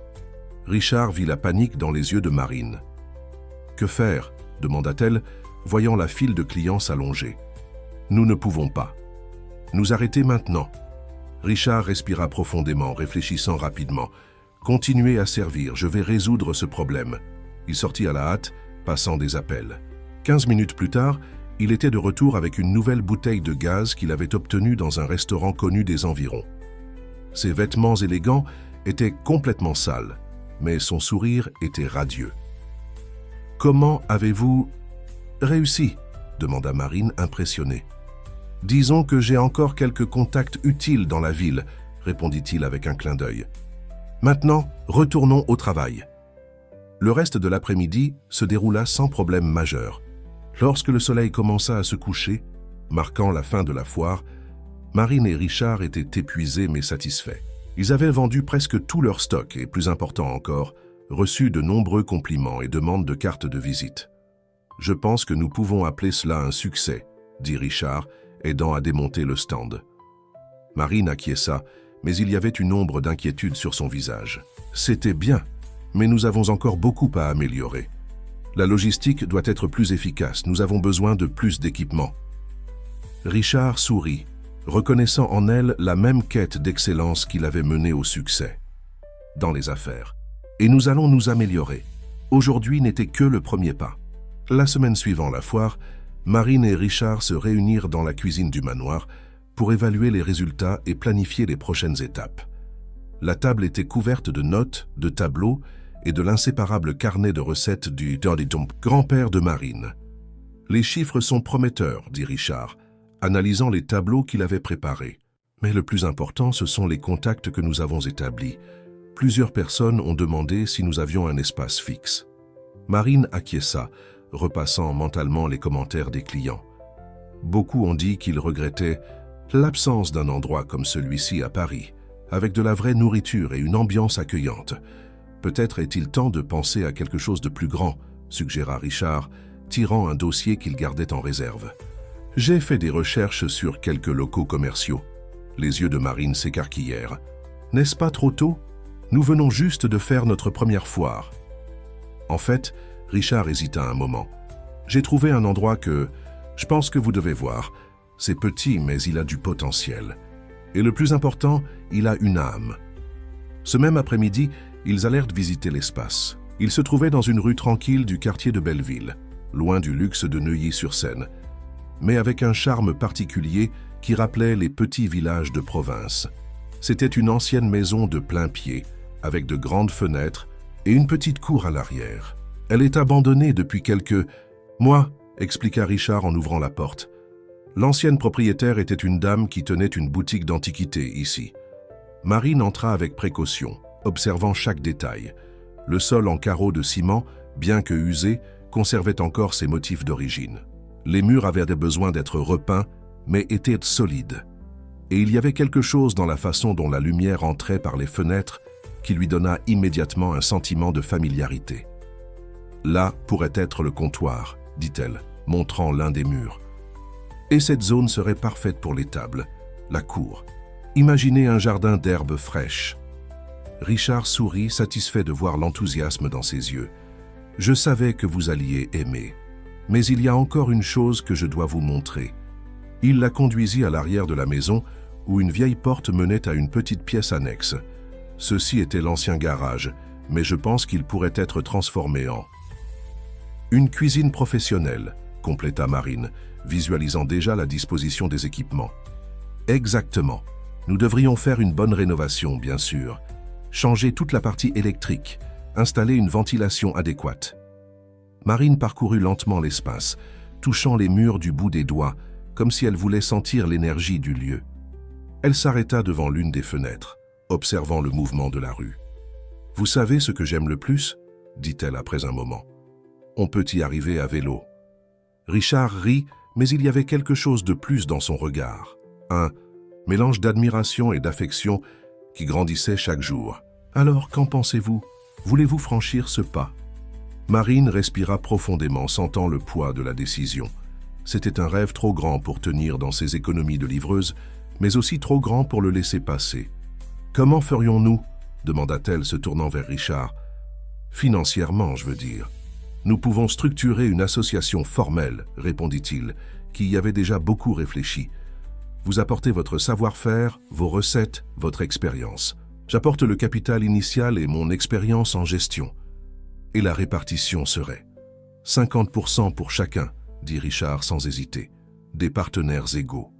Richard vit la panique dans les yeux de Marine. « Que faire ?» demanda-t-elle, voyant la file de clients s'allonger. « Nous ne pouvons pas. Nous arrêter maintenant. » Richard respira profondément, réfléchissant rapidement. « Continuez à servir, je vais résoudre ce problème. » Il sortit à la hâte, passant des appels. 15 minutes plus tard, il était de retour avec une nouvelle bouteille de gaz qu'il avait obtenue dans un restaurant connu des environs. Ses vêtements élégants étaient complètement sales, mais son sourire était radieux. « Comment avez-vous réussi ?» demanda Marine, impressionnée. « Disons que j'ai encore quelques contacts utiles dans la ville, » répondit-il avec un clin d'œil. « Maintenant, retournons au travail. » Le reste de l'après-midi se déroula sans problème majeur. Lorsque le soleil commença à se coucher, marquant la fin de la foire, Marine et Richard étaient épuisés mais satisfaits. Ils avaient vendu presque tout leur stock et, plus important encore, reçu de nombreux compliments et demandes de cartes de visite. « Je pense que nous pouvons appeler cela un succès », dit Richard, aidant à démonter le stand. Marine acquiesça, mais il y avait une ombre d'inquiétude sur son visage. « C'était bien, mais nous avons encore beaucoup à améliorer. La logistique doit être plus efficace, nous avons besoin de plus d'équipements. » Richard sourit, reconnaissant en elle la même quête d'excellence qui l'avait menée au succès. Dans les affaires. Et nous allons nous améliorer. Aujourd'hui n'était que le premier pas. La semaine suivant la foire, Marine et Richard se réunirent dans la cuisine du manoir pour évaluer les résultats et planifier les prochaines étapes. La table était couverte de notes, de tableaux et de l'inséparable carnet de recettes du grand-père de Marine. « Les chiffres sont prometteurs, » dit Richard, analysant les tableaux qu'il avait préparés. « Mais le plus important, ce sont les contacts que nous avons établis. Plusieurs personnes ont demandé si nous avions un espace fixe. » Marine acquiesça, repassant mentalement les commentaires des clients. Beaucoup ont dit qu'ils regrettaient l'absence d'un endroit comme celui-ci à Paris, avec de la vraie nourriture et une ambiance accueillante. Peut-être est-il temps de penser à quelque chose de plus grand, suggéra Richard, tirant un dossier qu'il gardait en réserve. J'ai fait des recherches sur quelques locaux commerciaux. Les yeux de Marine s'écarquillèrent. N'est-ce pas trop tôt? Nous venons juste de faire notre première foire. En fait, Richard hésita un moment. J'ai trouvé un endroit que je pense que vous devez voir. C'est petit, mais il a du potentiel. Et le plus important, il a une âme. Ce même après-midi, ils allèrent visiter l'espace. Il se trouvait dans une rue tranquille du quartier de Belleville, loin du luxe de Neuilly-sur-Seine, mais avec un charme particulier qui rappelait les petits villages de province. C'était une ancienne maison de plain-pied, avec de grandes fenêtres et une petite cour à l'arrière. Elle est abandonnée depuis quelques mois, expliqua Richard en ouvrant la porte. L'ancienne propriétaire était une dame qui tenait une boutique d'antiquités ici. Marine entra avec précaution, observant chaque détail. Le sol en carreaux de ciment, bien que usé, conservait encore ses motifs d'origine. Les murs avaient besoin d'être repeints, mais étaient solides. Et il y avait quelque chose dans la façon dont la lumière entrait par les fenêtres qui lui donna immédiatement un sentiment de familiarité. « Là pourrait être le comptoir », dit-elle, montrant l'un des murs. « Et cette zone serait parfaite pour l'étable, la cour. Imaginez un jardin d'herbes fraîches. » Richard sourit, satisfait de voir l'enthousiasme dans ses yeux. « Je savais que vous alliez aimer. Mais il y a encore une chose que je dois vous montrer. » Il la conduisit à l'arrière de la maison, où une vieille porte menait à une petite pièce annexe. Ceci était l'ancien garage, mais je pense qu'il pourrait être transformé en... Une cuisine professionnelle, compléta Marine, visualisant déjà la disposition des équipements. Exactement. Nous devrions faire une bonne rénovation, bien sûr. Changer toute la partie électrique, installer une ventilation adéquate. Marine parcourut lentement l'espace, touchant les murs du bout des doigts, comme si elle voulait sentir l'énergie du lieu. Elle s'arrêta devant l'une des fenêtres, observant le mouvement de la rue. « Vous savez ce que j'aime le plus ?» dit-elle après un moment. « On peut y arriver à vélo. » Richard rit, mais il y avait quelque chose de plus dans son regard. Un mélange d'admiration et d'affection qui grandissait chaque jour. « Alors, qu'en pensez-vous? Voulez-vous franchir ce pas ?» Marine respira profondément, sentant le poids de la décision. C'était un rêve trop grand pour tenir dans ses économies de livreuse, mais aussi trop grand pour le laisser passer. « Comment ferions-nous » demanda-t-elle, se tournant vers Richard. « Financièrement, je veux dire. »« Nous pouvons structurer une association formelle, » répondit-il, qui y avait déjà beaucoup réfléchi. « Vous apportez votre savoir-faire, vos recettes, votre expérience. J'apporte le capital initial et mon expérience en gestion. Et la répartition serait 50% pour chacun, » dit Richard sans hésiter. « Des partenaires égaux. »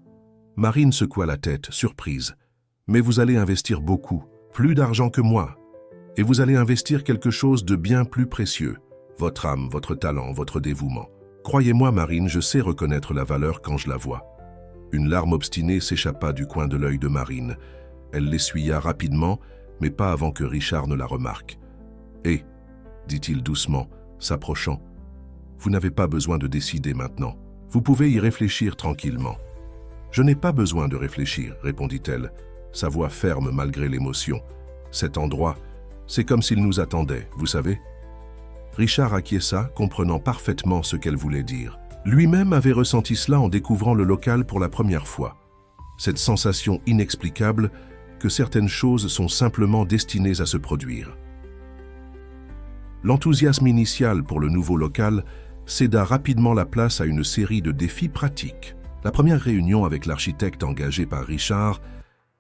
Marine secoua la tête, surprise. « Mais vous allez investir beaucoup, plus d'argent que moi. Et vous allez investir quelque chose de bien plus précieux. Votre âme, votre talent, votre dévouement. Croyez-moi, Marine, je sais reconnaître la valeur quand je la vois. » Une larme obstinée s'échappa du coin de l'œil de Marine. Elle l'essuya rapidement, mais pas avant que Richard ne la remarque. « Et, dit-il doucement, s'approchant, vous n'avez pas besoin de décider maintenant. Vous pouvez y réfléchir tranquillement. » « Je n'ai pas besoin de réfléchir, » répondit-elle, sa voix ferme malgré l'émotion. « Cet endroit, c'est comme s'il nous attendait, vous savez. » Richard acquiesça, comprenant parfaitement ce qu'elle voulait dire. Lui-même avait ressenti cela en découvrant le local pour la première fois. Cette sensation inexplicable que certaines choses sont simplement destinées à se produire. L'enthousiasme initial pour le nouveau local céda rapidement la place à une série de défis pratiques. La première réunion avec l'architecte engagé par Richard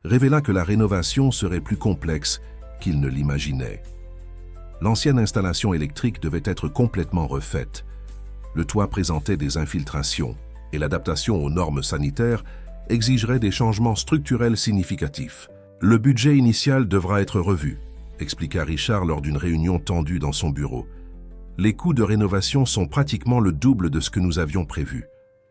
révéla que la rénovation serait plus complexe qu'il ne l'imaginait. L'ancienne installation électrique devait être complètement refaite. Le toit présentait des infiltrations et l'adaptation aux normes sanitaires exigerait des changements structurels significatifs. Le budget initial devra être revu, expliqua Richard lors d'une réunion tendue dans son bureau. Les coûts de rénovation sont pratiquement le double de ce que nous avions prévu.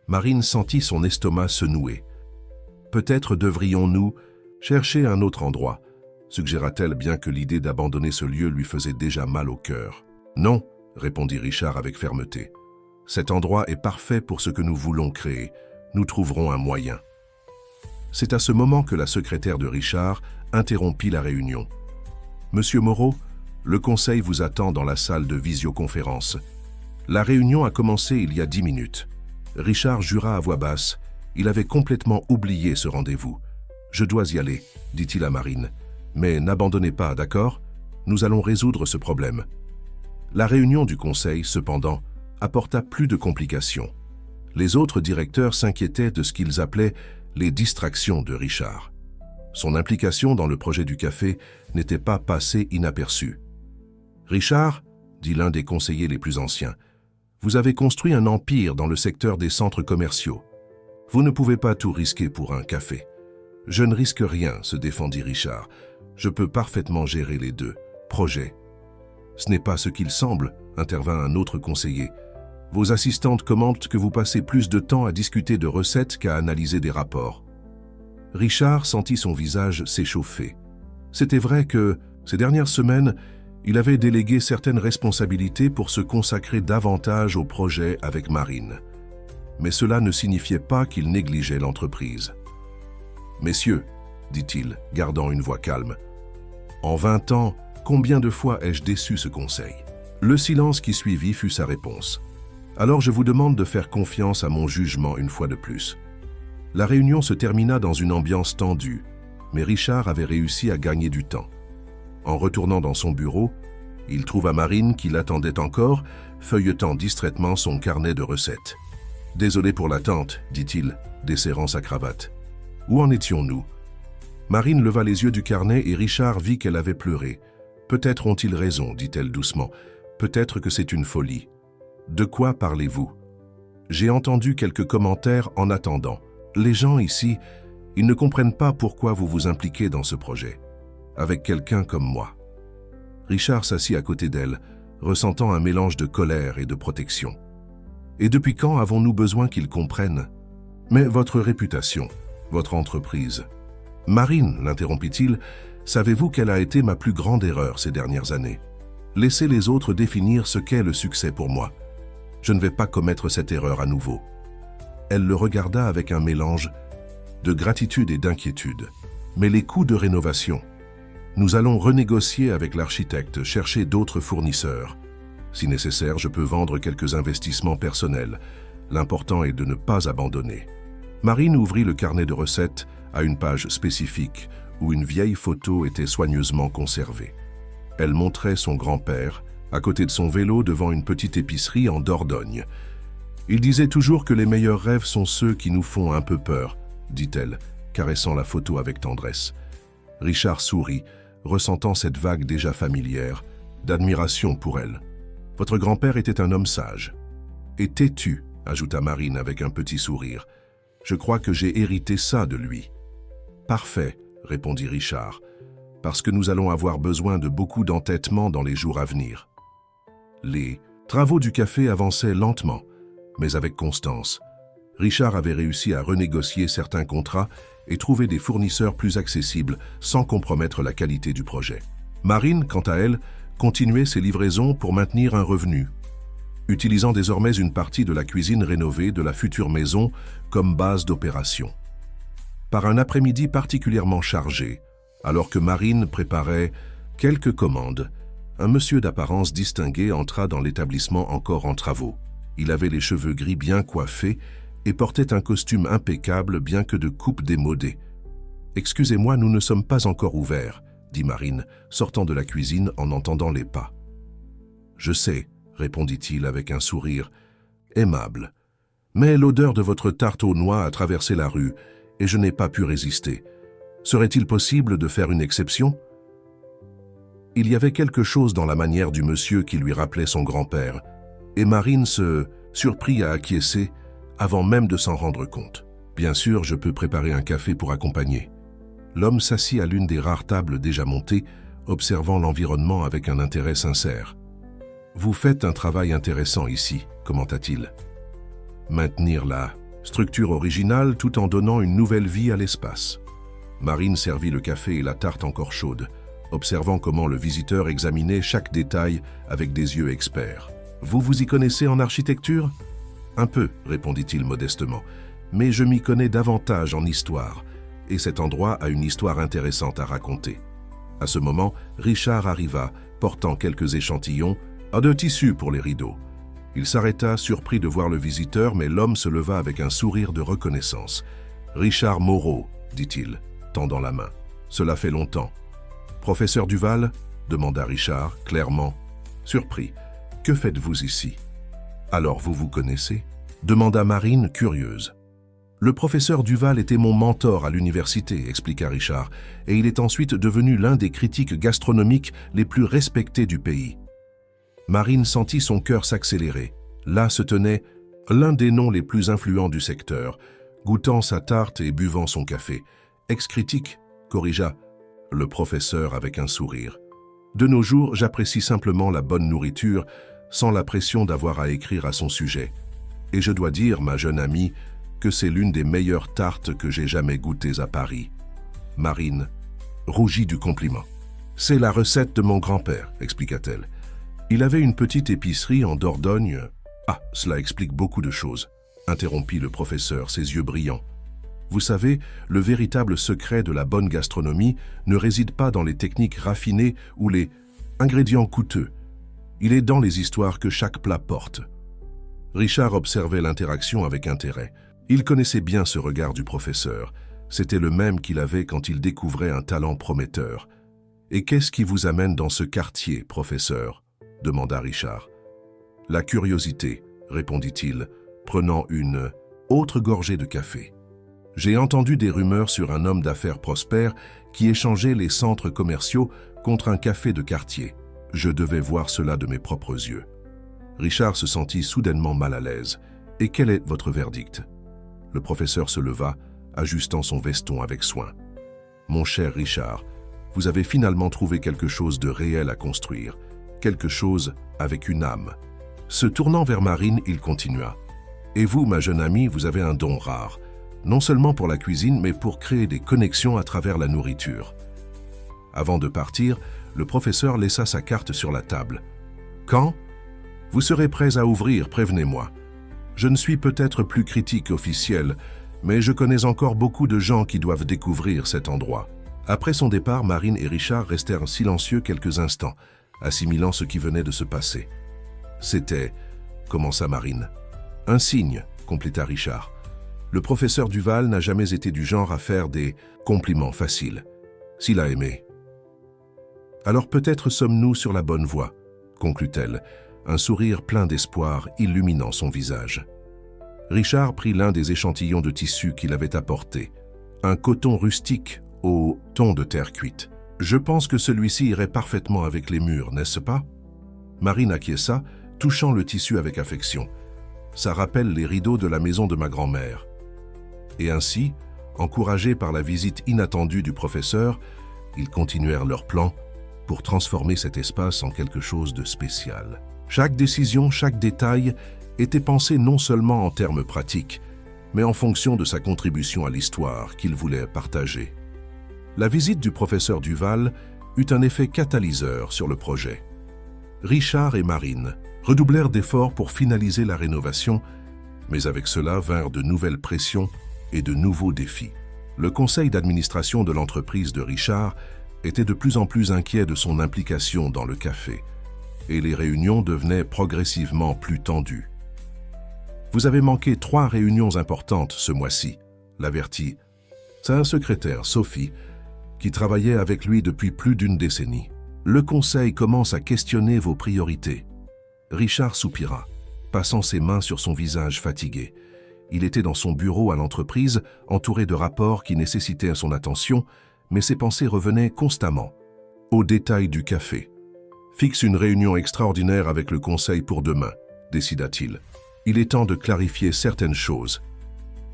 Marine sentit son estomac se nouer. « Peut-être devrions-nous chercher un autre endroit », suggéra-t-elle, bien que l'idée d'abandonner ce lieu lui faisait déjà mal au cœur. « Non », répondit Richard avec fermeté. « Cet endroit est parfait pour ce que nous voulons créer. Nous trouverons un moyen. » C'est à ce moment que la secrétaire de Richard interrompit la réunion. « Monsieur Moreau, le conseil vous attend dans la salle de visioconférence. La réunion a commencé il y a 10 minutes. » Richard jura à voix basse. Il avait complètement oublié ce rendez-vous. « Je dois y aller, » dit-il à Marine. « Mais n'abandonnez pas, d'accord? Nous allons résoudre ce problème. » La réunion du conseil, cependant, apporta plus de complications. Les autres directeurs s'inquiétaient de ce qu'ils appelaient les distractions de Richard. Son implication dans le projet du café n'était pas passée inaperçue. « Richard, » dit l'un des conseillers les plus anciens, « vous avez construit un empire dans le secteur des centres commerciaux. Vous ne pouvez pas tout risquer pour un café. » « Je ne risque rien, » se défendit Richard. « Je peux parfaitement gérer les deux projets. » « Ce n'est pas ce qu'il semble, » intervint un autre conseiller. « Vos assistantes commentent que vous passez plus de temps à discuter de recettes qu'à analyser des rapports. » Richard sentit son visage s'échauffer. C'était vrai que, ces dernières semaines, il avait délégué certaines responsabilités pour se consacrer davantage au projet avec Marine. Mais cela ne signifiait pas qu'il négligeait l'entreprise. « Messieurs, dit-il, gardant une voix calme, en 20 ans, combien de fois ai-je déçu ce conseil ?» Le silence qui suivit fut sa réponse. « Alors je vous demande de faire confiance à mon jugement une fois de plus. » La réunion se termina dans une ambiance tendue, mais Richard avait réussi à gagner du temps. En retournant dans son bureau, il trouva Marine qui l'attendait encore, feuilletant distraitement son carnet de recettes. « Désolé pour l'attente, dit-il, desserrant sa cravate. « Où en étions-nous » Marine leva les yeux du carnet et Richard vit qu'elle avait pleuré. « Peut-être ont-ils raison, dit-elle doucement. Peut-être que c'est une folie. De quoi parlez-vous ? J'ai entendu quelques commentaires en attendant. Les gens ici, ils ne comprennent pas pourquoi vous vous impliquez dans ce projet, avec quelqu'un comme moi. » Richard s'assit à côté d'elle, ressentant un mélange de colère et de protection. « Et depuis quand avons-nous besoin qu'ils comprennent ? Mais votre réputation, votre entreprise. » « Marine, l'interrompit-il, savez-vous quelle a été ma plus grande erreur ces dernières années ? Laissez les autres définir ce qu'est le succès pour moi. Je ne vais pas commettre cette erreur à nouveau. » Elle le regarda avec un mélange de gratitude et d'inquiétude. « Mais les coûts de rénovation. Nous allons renégocier avec l'architecte, chercher d'autres fournisseurs. Si nécessaire, je peux vendre quelques investissements personnels. L'important est de ne pas abandonner. » Marine ouvrit le carnet de recettes à une page spécifique où une vieille photo était soigneusement conservée. Elle montrait son grand-père, à côté de son vélo devant une petite épicerie en Dordogne. « Il disait toujours que les meilleurs rêves sont ceux qui nous font un peu peur, » dit-elle, caressant la photo avec tendresse. Richard sourit, ressentant cette vague déjà familière, d'admiration pour elle. « Votre grand-père était un homme sage. »« Et têtu, » ajouta Marine avec un petit sourire. « Je crois que j'ai hérité ça de lui. »« Parfait, » répondit Richard, « parce que nous allons avoir besoin de beaucoup d'entêtement dans les jours à venir. » Les travaux du café avançaient lentement, mais avec constance. Richard avait réussi à renégocier certains contrats et trouver des fournisseurs plus accessibles sans compromettre la qualité du projet. Marine, quant à elle, continuait ses livraisons pour maintenir un revenu, utilisant désormais une partie de la cuisine rénovée de la future maison comme base d'opération. Par un après-midi particulièrement chargé, alors que Marine préparait quelques commandes, un monsieur d'apparence distinguée entra dans l'établissement encore en travaux. Il avait les cheveux gris bien coiffés et portait un costume impeccable bien que de coupe démodée. « Excusez-moi, nous ne sommes pas encore ouverts, » dit Marine, sortant de la cuisine en entendant les pas. « Je sais, » répondit-il avec un sourire aimable. « Mais l'odeur de votre tarte aux noix a traversé la rue et je n'ai pas pu résister. Serait-il possible de faire une exception ?» Il y avait quelque chose dans la manière du monsieur qui lui rappelait son grand-père, et Marine se surprit à acquiescer avant même de s'en rendre compte. « Bien sûr, je peux préparer un café pour accompagner. » L'homme s'assit à l'une des rares tables déjà montées, observant l'environnement avec un intérêt sincère. « Vous faites un travail intéressant ici, » commenta-t-il. « Maintenir la structure originale tout en donnant une nouvelle vie à l'espace. » Marine servit le café et la tarte encore chaude, observant comment le visiteur examinait chaque détail avec des yeux experts. « Vous vous y connaissez en architecture ?»« Un peu, » répondit-il modestement, « mais je m'y connais davantage en histoire, et cet endroit a une histoire intéressante à raconter. » À ce moment, Richard arriva, portant quelques échantillons, de tissu pour les rideaux. Il s'arrêta, surpris de voir le visiteur, mais l'homme se leva avec un sourire de reconnaissance. « Richard Moreau, » dit-il, tendant la main. « Cela fait longtemps. »« Professeur Duval ?» demanda Richard, clairement. Surpris. « Que faites-vous ici ?»« Alors vous vous connaissez ?» demanda Marine, curieuse. « Le professeur Duval était mon mentor à l'université, » expliqua Richard, « et il est ensuite devenu l'un des critiques gastronomiques les plus respectés du pays. » Marine sentit son cœur s'accélérer. Là se tenait l'un des noms les plus influents du secteur, goûtant sa tarte et buvant son café. « Ex-critique » corrigea le professeur avec un sourire. « De nos jours, j'apprécie simplement la bonne nourriture, sans la pression d'avoir à écrire à son sujet. Et je dois dire, ma jeune amie, que c'est l'une des meilleures tartes que j'ai jamais goûtées à Paris. » Marine rougit du compliment. « C'est la recette de mon grand-père, » expliqua-t-elle. « Il avait une petite épicerie en Dordogne. » « Ah, cela explique beaucoup de choses, » interrompit le professeur, ses yeux brillants. « Vous savez, le véritable secret de la bonne gastronomie ne réside pas dans les techniques raffinées ou les ingrédients coûteux. Il est dans les histoires que chaque plat porte. Richard observait l'interaction avec intérêt. Il connaissait bien ce regard du professeur. C'était le même qu'il avait quand il découvrait un talent prometteur. « Et qu'est-ce qui vous amène dans ce quartier, professeur ?» demanda Richard. « La curiosité, » répondit-il, prenant une autre gorgée de café. « J'ai entendu des rumeurs sur un homme d'affaires prospère qui échangeait les centres commerciaux contre un café de quartier. Je devais voir cela de mes propres yeux. » Richard se sentit soudainement mal à l'aise. « Et quel est votre verdict ?» Le professeur se leva, ajustant son veston avec soin. « Mon cher Richard, vous avez finalement trouvé quelque chose de réel à construire, quelque chose avec une âme. » Se tournant vers Marine, il continua. « Et vous, ma jeune amie, vous avez un don rare, non seulement pour la cuisine, mais pour créer des connexions à travers la nourriture. » Avant de partir, le professeur laissa sa carte sur la table. « Quand vous serez prêts à ouvrir, prévenez-moi. Je ne suis peut-être plus critique officiel, mais je connais encore beaucoup de gens qui doivent découvrir cet endroit. » Après son départ, Marine et Richard restèrent silencieux quelques instants, assimilant ce qui venait de se passer. « C'était, » commença Marine. « Un signe, » compléta Richard. « Le professeur Duval n'a jamais été du genre à faire des compliments faciles. S'il a aimé. » « Alors peut-être sommes-nous sur la bonne voie, » conclut-elle, un sourire plein d'espoir illuminant son visage. Richard prit l'un des échantillons de tissu qu'il avait apporté, un coton rustique au ton de terre cuite. « Je pense que celui-ci irait parfaitement avec les murs, n'est-ce pas ?» Marine acquiesça, touchant le tissu avec affection. « Ça rappelle les rideaux de la maison de ma grand-mère. » Et ainsi, encouragés par la visite inattendue du professeur, ils continuèrent leur plan pour transformer cet espace en quelque chose de spécial. Chaque décision, chaque détail était pensé non seulement en termes pratiques, mais en fonction de sa contribution à l'histoire qu'il voulait partager. La visite du professeur Duval eut un effet catalyseur sur le projet. Richard et Marine redoublèrent d'efforts pour finaliser la rénovation, mais avec cela vinrent de nouvelles pressions et de nouveaux défis. Le conseil d'administration de l'entreprise de Richard était de plus en plus inquiet de son implication dans le café, et les réunions devenaient progressivement plus tendues. « Vous avez manqué 3 réunions importantes ce mois-ci », l'avertit sa secrétaire, Sophie, qui travaillait avec lui depuis plus d'une décennie. « Le conseil commence à questionner vos priorités. » Richard soupira, passant ses mains sur son visage fatigué. Il était dans son bureau à l'entreprise, entouré de rapports qui nécessitaient son attention, mais ses pensées revenaient constamment aux détails du café. « Fixe une réunion extraordinaire avec le conseil pour demain, » décida-t-il. « Il est temps de clarifier certaines choses. »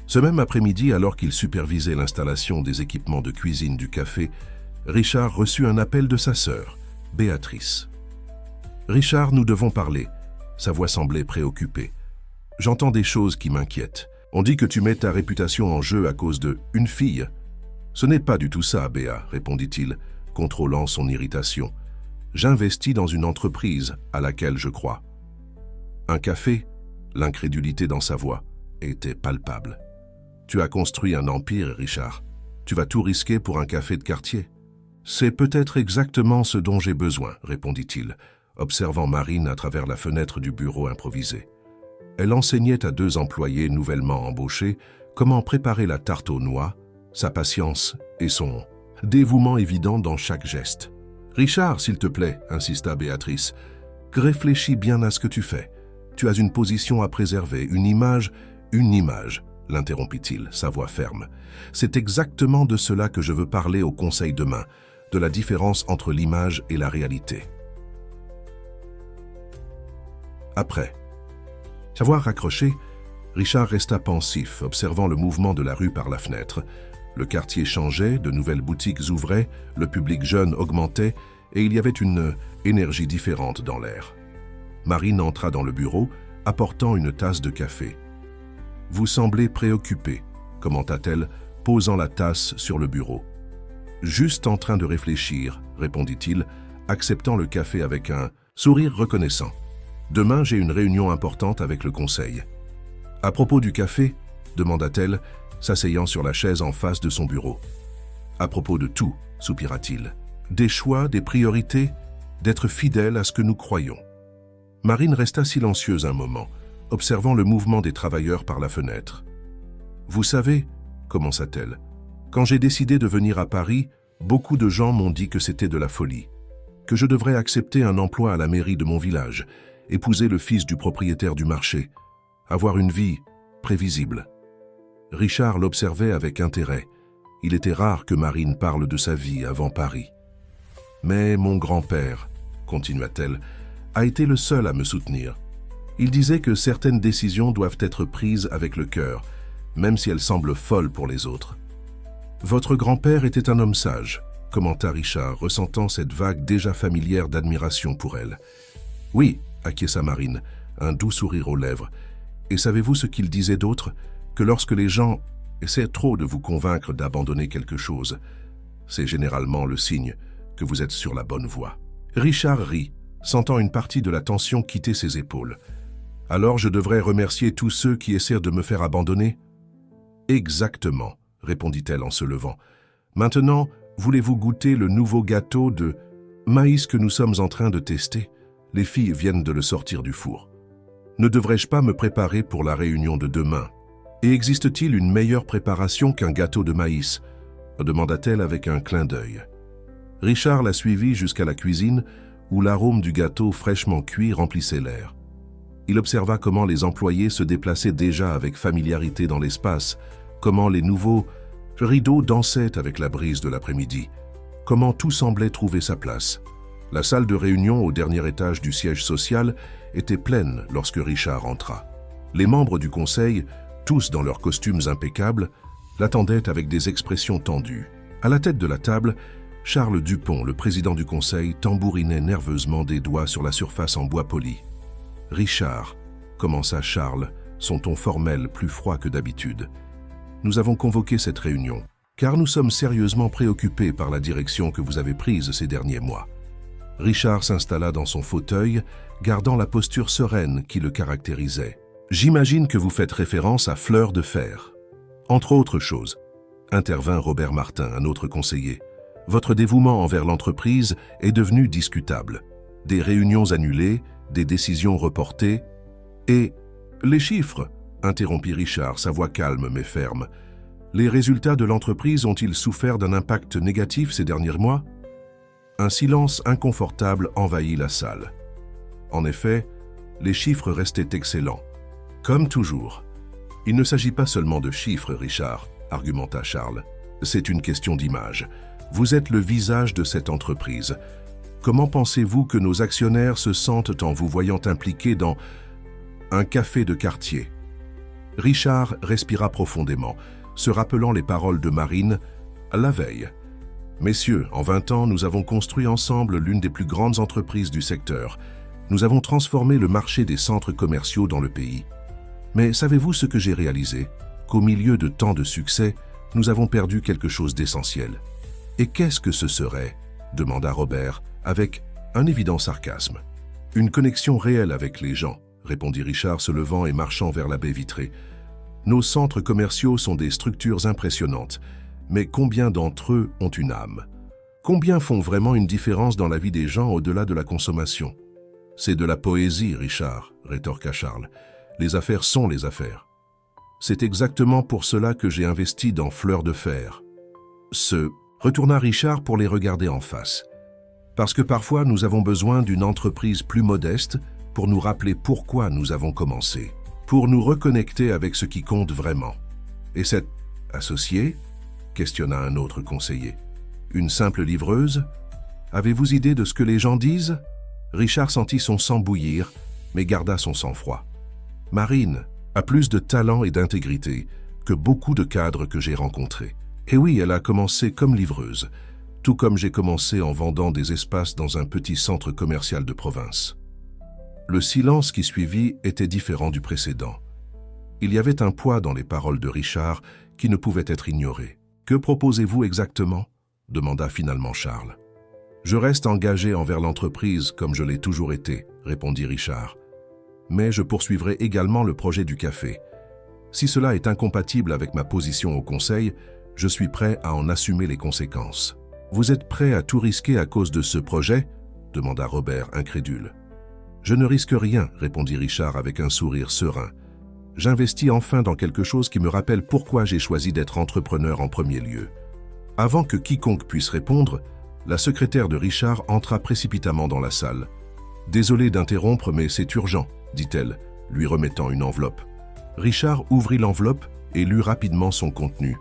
Ce même après-midi, alors qu'il supervisait l'installation des équipements de cuisine du café, Richard reçut un appel de sa sœur, Béatrice. « Richard, nous devons parler. » Sa voix semblait préoccupée. « J'entends des choses qui m'inquiètent. On dit que tu mets ta réputation en jeu à cause de une fille. » « Ce n'est pas du tout ça, Béa, » répondit-il, contrôlant son irritation. « J'investis dans une entreprise à laquelle je crois. » Un café, l'incrédulité dans sa voix, était palpable. « Tu as construit un empire, Richard. Tu vas tout risquer pour un café de quartier. »« C'est peut-être exactement ce dont j'ai besoin, » répondit-il, observant Marine à travers la fenêtre du bureau improvisé. Elle enseignait à 2 employés nouvellement embauchés comment préparer la tarte aux noix, sa patience et son dévouement évident dans chaque geste. « Richard, s'il te plaît, » insista Béatrice, « réfléchis bien à ce que tu fais. Tu as une position à préserver, une image, l'interrompit-il, sa voix ferme. « C'est exactement de cela que je veux parler au conseil demain, de la différence entre l'image et la réalité. » Après sa voix raccrochée, Richard resta pensif, observant le mouvement de la rue par la fenêtre. Le quartier changeait, de nouvelles boutiques ouvraient, le public jeune augmentait et il y avait une énergie différente dans l'air. Marine entra dans le bureau, apportant une tasse de café. « Vous semblez préoccupé, » commenta-t-elle, posant la tasse sur le bureau. « Juste en train de réfléchir, » répondit-il, acceptant le café avec un sourire reconnaissant. « Demain, j'ai une réunion importante avec le conseil. »« À propos du café, » demanda-t-elle, s'asseyant sur la chaise en face de son bureau. À propos de tout, soupira-t-il. Des choix, des priorités, d'être fidèle à ce que nous croyons. Marine resta silencieuse un moment, observant le mouvement des travailleurs par la fenêtre. « Vous savez, commença-t-elle, quand j'ai décidé de venir à Paris, beaucoup de gens m'ont dit que c'était de la folie, que je devrais accepter un emploi à la mairie de mon village, épouser le fils du propriétaire du marché, avoir une vie prévisible. » Richard l'observait avec intérêt. Il était rare que Marine parle de sa vie avant Paris. « Mais mon grand-père, continua-t-elle, a été le seul à me soutenir. Il disait que certaines décisions doivent être prises avec le cœur, même si elles semblent folles pour les autres. Votre grand-père était un homme sage, commenta Richard, ressentant cette vague déjà familière d'admiration pour elle. Oui, acquiesça Marine, un doux sourire aux lèvres. Et savez-vous ce qu'il disait d'autre? Que lorsque les gens essaient trop de vous convaincre d'abandonner quelque chose, c'est généralement le signe que vous êtes sur la bonne voie. Richard rit, sentant une partie de la tension quitter ses épaules. Alors je devrais remercier tous ceux qui essaient de me faire abandonner? Exactement, répondit-elle en se levant. Maintenant, voulez-vous goûter le nouveau gâteau de maïs que nous sommes en train de tester? Les filles viennent de le sortir du four. Ne devrais-je pas me préparer pour la réunion de demain? Et existe-t-il une meilleure préparation qu'un gâteau de maïs? Demanda-t-elle avec un clin d'œil. Richard la suivit jusqu'à la cuisine où l'arôme du gâteau fraîchement cuit remplissait l'air. Il observa comment les employés se déplaçaient déjà avec familiarité dans l'espace, comment les nouveaux rideaux dansaient avec la brise de l'après-midi, comment tout semblait trouver sa place. La salle de réunion au dernier étage du siège social était pleine lorsque Richard entra. Les membres du conseil, tous dans leurs costumes impeccables, l'attendaient avec des expressions tendues. À la tête de la table, Charles Dupont, le président du conseil, tambourinait nerveusement des doigts sur la surface en bois poli. « Richard, commença Charles, son ton formel plus froid que d'habitude. Nous avons convoqué cette réunion, car nous sommes sérieusement préoccupés par la direction que vous avez prise ces derniers mois. » Richard s'installa dans son fauteuil, gardant la posture sereine qui le caractérisait. « J'imagine que vous faites référence à Fleur de Fer. Entre autres choses, intervint Robert Martin, un autre conseiller. Votre dévouement envers l'entreprise est devenu discutable. Des réunions annulées, des décisions reportées, et les chiffres, interrompit Richard, sa voix calme mais ferme. Les résultats de l'entreprise ont-ils souffert d'un impact négatif ces derniers mois? Un silence inconfortable envahit la salle. En effet, les chiffres restaient excellents. Comme toujours. Il ne s'agit pas seulement de chiffres, Richard, argumenta Charles. C'est une question d'image. Vous êtes le visage de cette entreprise. Comment pensez-vous que nos actionnaires se sentent en vous voyant impliqué dans un café de quartier? Richard respira profondément, se rappelant les paroles de Marine la veille. Messieurs, en 20 ans, nous avons construit ensemble l'une des plus grandes entreprises du secteur. Nous avons transformé le marché des centres commerciaux dans le pays. Mais savez-vous ce que j'ai réalisé? Qu'au milieu de tant de succès, nous avons perdu quelque chose d'essentiel. Et qu'est-ce que ce serait? Demanda Robert, avec un évident sarcasme. Une connexion réelle avec les gens, répondit Richard se levant et marchant vers la baie vitrée. Nos centres commerciaux sont des structures impressionnantes, mais combien d'entre eux ont une âme? Combien font vraiment une différence dans la vie des gens au-delà de la consommation? C'est de la poésie, Richard, rétorqua Charles. Les affaires sont les affaires. C'est exactement pour cela que j'ai investi dans Fleur de Fer. Retourna Richard pour les regarder en face. Parce que parfois nous avons besoin d'une entreprise plus modeste pour nous rappeler pourquoi nous avons commencé, pour nous reconnecter avec ce qui compte vraiment. Et cette associée, questionna un autre conseiller. Une simple livreuse? Avez-vous idée de ce que les gens disent? Richard sentit son sang bouillir, mais garda son sang-froid. Marine a plus de talent et d'intégrité que beaucoup de cadres que j'ai rencontrés. Et oui, elle a commencé comme livreuse, tout comme j'ai commencé en vendant des espaces dans un petit centre commercial de province. Le silence qui suivit était différent du précédent. Il y avait un poids dans les paroles de Richard qui ne pouvait être ignoré. « Que proposez-vous exactement » demanda finalement Charles. « Je reste engagé envers l'entreprise comme je l'ai toujours été » répondit Richard. « Mais je poursuivrai également le projet du café. Si cela est incompatible avec ma position au conseil, je suis prêt à en assumer les conséquences. Vous êtes prêt à tout risquer à cause de ce projet ? Demanda Robert, incrédule. Je ne risque rien, répondit Richard avec un sourire serein. J'investis enfin dans quelque chose qui me rappelle pourquoi j'ai choisi d'être entrepreneur en premier lieu. Avant que quiconque puisse répondre, la secrétaire de Richard entra précipitamment dans la salle. « Désolé d'interrompre, mais c'est urgent, » dit-elle, lui remettant une enveloppe. Richard ouvrit l'enveloppe et lut rapidement son contenu.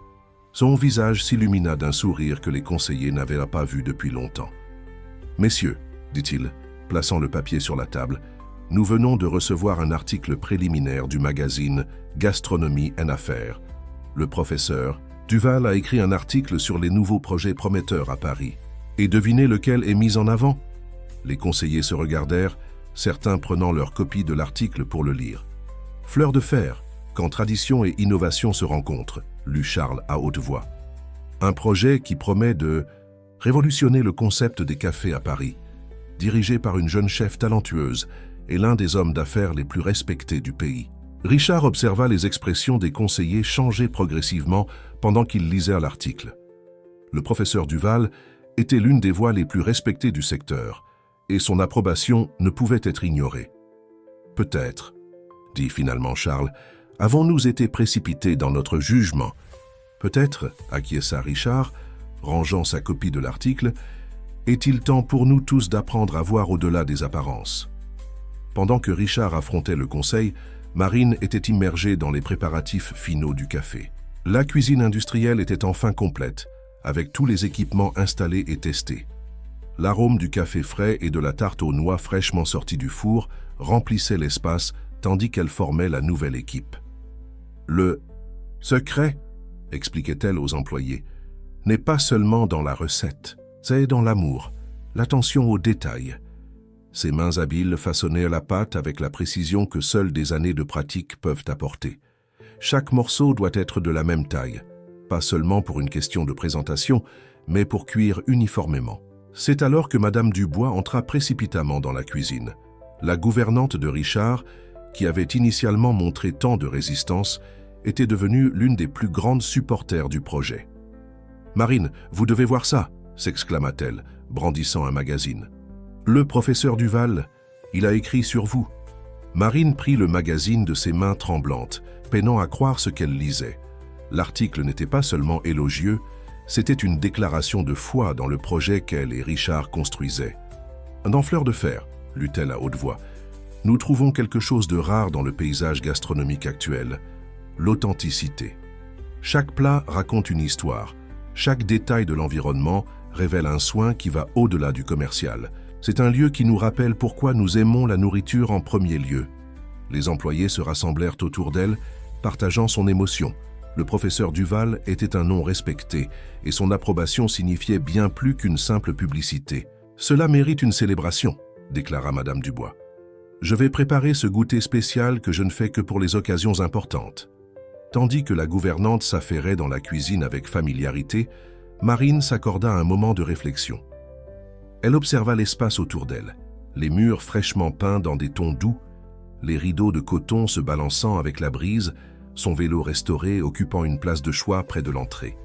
Son visage s'illumina d'un sourire que les conseillers n'avaient pas vu depuis longtemps. « Messieurs, » dit-il, plaçant le papier sur la table, « nous venons de recevoir un article préliminaire du magazine Gastronomie et Affaires. Le professeur Duval a écrit un article sur les nouveaux projets prometteurs à Paris. Et devinez lequel est mis en avant ?» Les conseillers se regardèrent, certains prenant leur copie de l'article pour le lire. « Fleur de fer, quand tradition et innovation se rencontrent », lut Charles à haute voix. Un projet qui promet de révolutionner le concept des cafés à Paris, dirigé par une jeune chef talentueuse et l'un des hommes d'affaires les plus respectés du pays. Richard observa les expressions des conseillers changer progressivement pendant qu'ils lisaient l'article. Le professeur Duval était l'une des voix les plus respectées du secteur, et son approbation ne pouvait être ignorée. « Peut-être, » dit finalement Charles, « avons-nous été précipités dans notre jugement. Peut-être, acquiesça Richard, rangeant sa copie de l'article, est-il temps pour nous tous d'apprendre à voir au-delà des apparences. » Pendant que Richard affrontait le conseil, Marine était immergée dans les préparatifs finaux du café. La cuisine industrielle était enfin complète, avec tous les équipements installés et testés. L'arôme du café frais et de la tarte aux noix fraîchement sortie du four remplissait l'espace tandis qu'elle formait la nouvelle équipe. « Le secret, » expliquait-elle aux employés, « n'est pas seulement dans la recette, c'est dans l'amour, l'attention aux détails. » Ses mains habiles façonnèrent la pâte avec la précision que seules des années de pratique peuvent apporter. Chaque morceau doit être de la même taille, pas seulement pour une question de présentation, mais pour cuire uniformément. C'est alors que Madame Dubois entra précipitamment dans la cuisine. La gouvernante de Richard, qui avait initialement montré tant de résistance, était devenue l'une des plus grandes supporters du projet. « Marine, vous devez voir ça !» s'exclama-t-elle, brandissant un magazine. « Le professeur Duval, il a écrit sur vous. » Marine prit le magazine de ses mains tremblantes, peinant à croire ce qu'elle lisait. L'article n'était pas seulement élogieux, c'était une déclaration de foi dans le projet qu'elle et Richard construisaient. « Dans Fleur de fer, » lut-elle à haute voix, « nous trouvons quelque chose de rare dans le paysage gastronomique actuel, l'authenticité. Chaque plat raconte une histoire, chaque détail de l'environnement révèle un soin qui va au-delà du commercial. C'est un lieu qui nous rappelle pourquoi nous aimons la nourriture en premier lieu. » Les employés se rassemblèrent autour d'elle, partageant son émotion. Le professeur Duval était un nom respecté et son approbation signifiait bien plus qu'une simple publicité. « Cela mérite une célébration, » déclara Madame Dubois. « Je vais préparer ce goûter spécial que je ne fais que pour les occasions importantes. » Tandis que la gouvernante s'affairait dans la cuisine avec familiarité, Marine s'accorda un moment de réflexion. Elle observa l'espace autour d'elle, les murs fraîchement peints dans des tons doux, les rideaux de coton se balançant avec la brise, son vélo restauré occupant une place de choix près de l'entrée.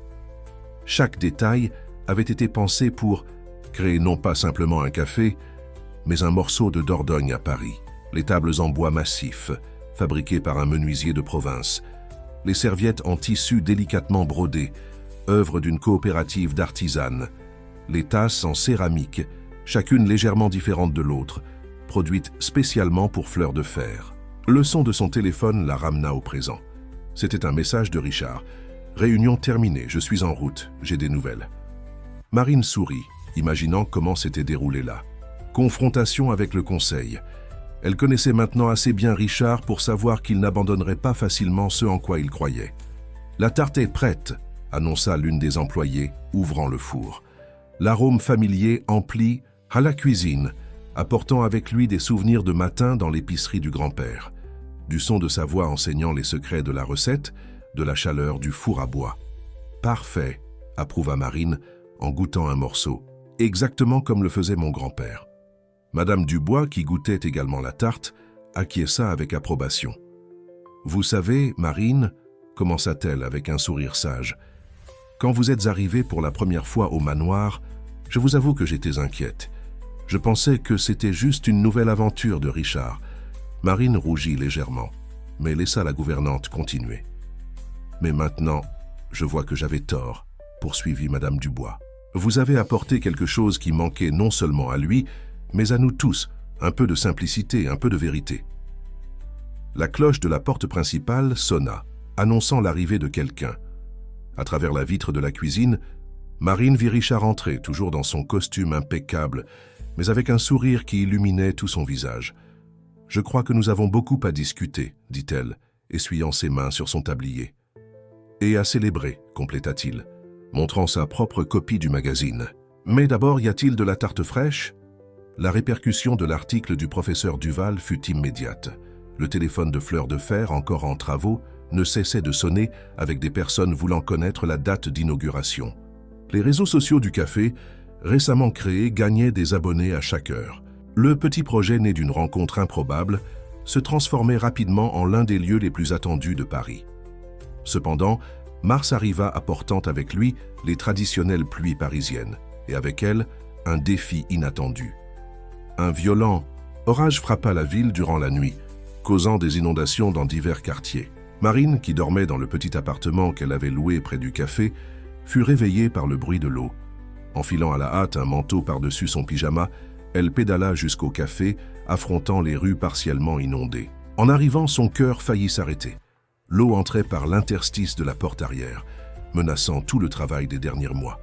Chaque détail avait été pensé pour créer non pas simplement un café, mais un morceau de Dordogne à Paris. Les tables en bois massif, fabriquées par un menuisier de province, les serviettes en tissu délicatement brodées, œuvre d'une coopérative d'artisanes, les tasses en céramique, chacune légèrement différente de l'autre, produites spécialement pour Fleur de fer. Le son de son téléphone la ramena au présent. C'était un message de Richard. « Réunion terminée, je suis en route, j'ai des nouvelles. » Marine sourit, imaginant comment s'était déroulé là. Confrontation avec le conseil. Elle connaissait maintenant assez bien Richard pour savoir qu'il n'abandonnerait pas facilement ce en quoi il croyait. « La tarte est prête », annonça l'une des employées, ouvrant le four. L'arôme familier emplit à la cuisine, apportant avec lui des souvenirs de matin dans l'épicerie du grand-père. Du son de sa voix enseignant les secrets de la recette, de la chaleur du four à bois. « Parfait », approuva Marine en goûtant un morceau, exactement comme le faisait mon grand-père. Madame Dubois, qui goûtait également la tarte, acquiesça avec approbation. « Vous savez, Marine, commença-t-elle avec un sourire sage, quand vous êtes arrivée pour la première fois au manoir, je vous avoue que j'étais inquiète. Je pensais que c'était juste une nouvelle aventure de Richard. Marine rougit légèrement, mais laissa la gouvernante continuer. Mais maintenant, je vois que j'avais tort, poursuivit Madame Dubois. Vous avez apporté quelque chose qui manquait non seulement à lui, mais à nous tous, un peu de simplicité, un peu de vérité. La cloche de la porte principale sonna, annonçant l'arrivée de quelqu'un. À travers la vitre de la cuisine, Marine vit Richard entrer, toujours dans son costume impeccable, mais avec un sourire qui illuminait tout son visage. « Je crois que nous avons beaucoup à discuter, dit-elle, essuyant ses mains sur son tablier. « Et à célébrer, compléta-t-il, montrant sa propre copie du magazine. « Mais d'abord, y a-t-il de la tarte fraîche ?» La répercussion de l'article du professeur Duval fut immédiate. Le téléphone de Fleur de Fer, encore en travaux, ne cessait de sonner avec des personnes voulant connaître la date d'inauguration. Les réseaux sociaux du café, récemment créés, gagnaient des abonnés à chaque heure. Le petit projet né d'une rencontre improbable se transformait rapidement en l'un des lieux les plus attendus de Paris. Cependant, mars arriva apportant avec lui les traditionnelles pluies parisiennes, et avec elles, un défi inattendu. Un violent orage frappa la ville durant la nuit, causant des inondations dans divers quartiers. Marine, qui dormait dans le petit appartement qu'elle avait loué près du café, fut réveillée par le bruit de l'eau. Enfilant à la hâte un manteau par-dessus son pyjama, elle pédala jusqu'au café, affrontant les rues partiellement inondées. En arrivant, son cœur faillit s'arrêter. L'eau entrait par l'interstice de la porte arrière, menaçant tout le travail des derniers mois.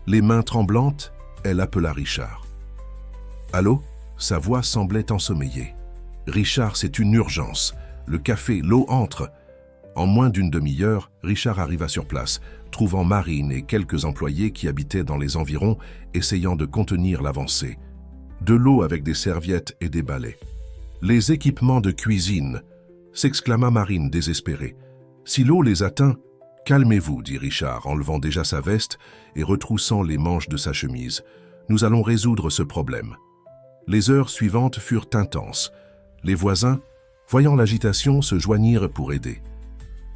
Les mains tremblantes, elle appela Richard. « Allô ?» Sa voix semblait ensommeillée. « Richard, c'est une urgence. Le café, l'eau entre. » En moins d'une demi-heure, Richard arriva sur place, trouvant Marine et quelques employés qui habitaient dans les environs, essayant de contenir l'avancée. De l'eau avec des serviettes et des balais. « Les équipements de cuisine !» s'exclama Marine désespérée. « Si l'eau les atteint, calmez-vous, dit Richard, enlevant déjà sa veste et retroussant les manches de sa chemise. Nous allons résoudre ce problème. » Les heures suivantes furent intenses. Les voisins, voyant l'agitation, se joignirent pour aider.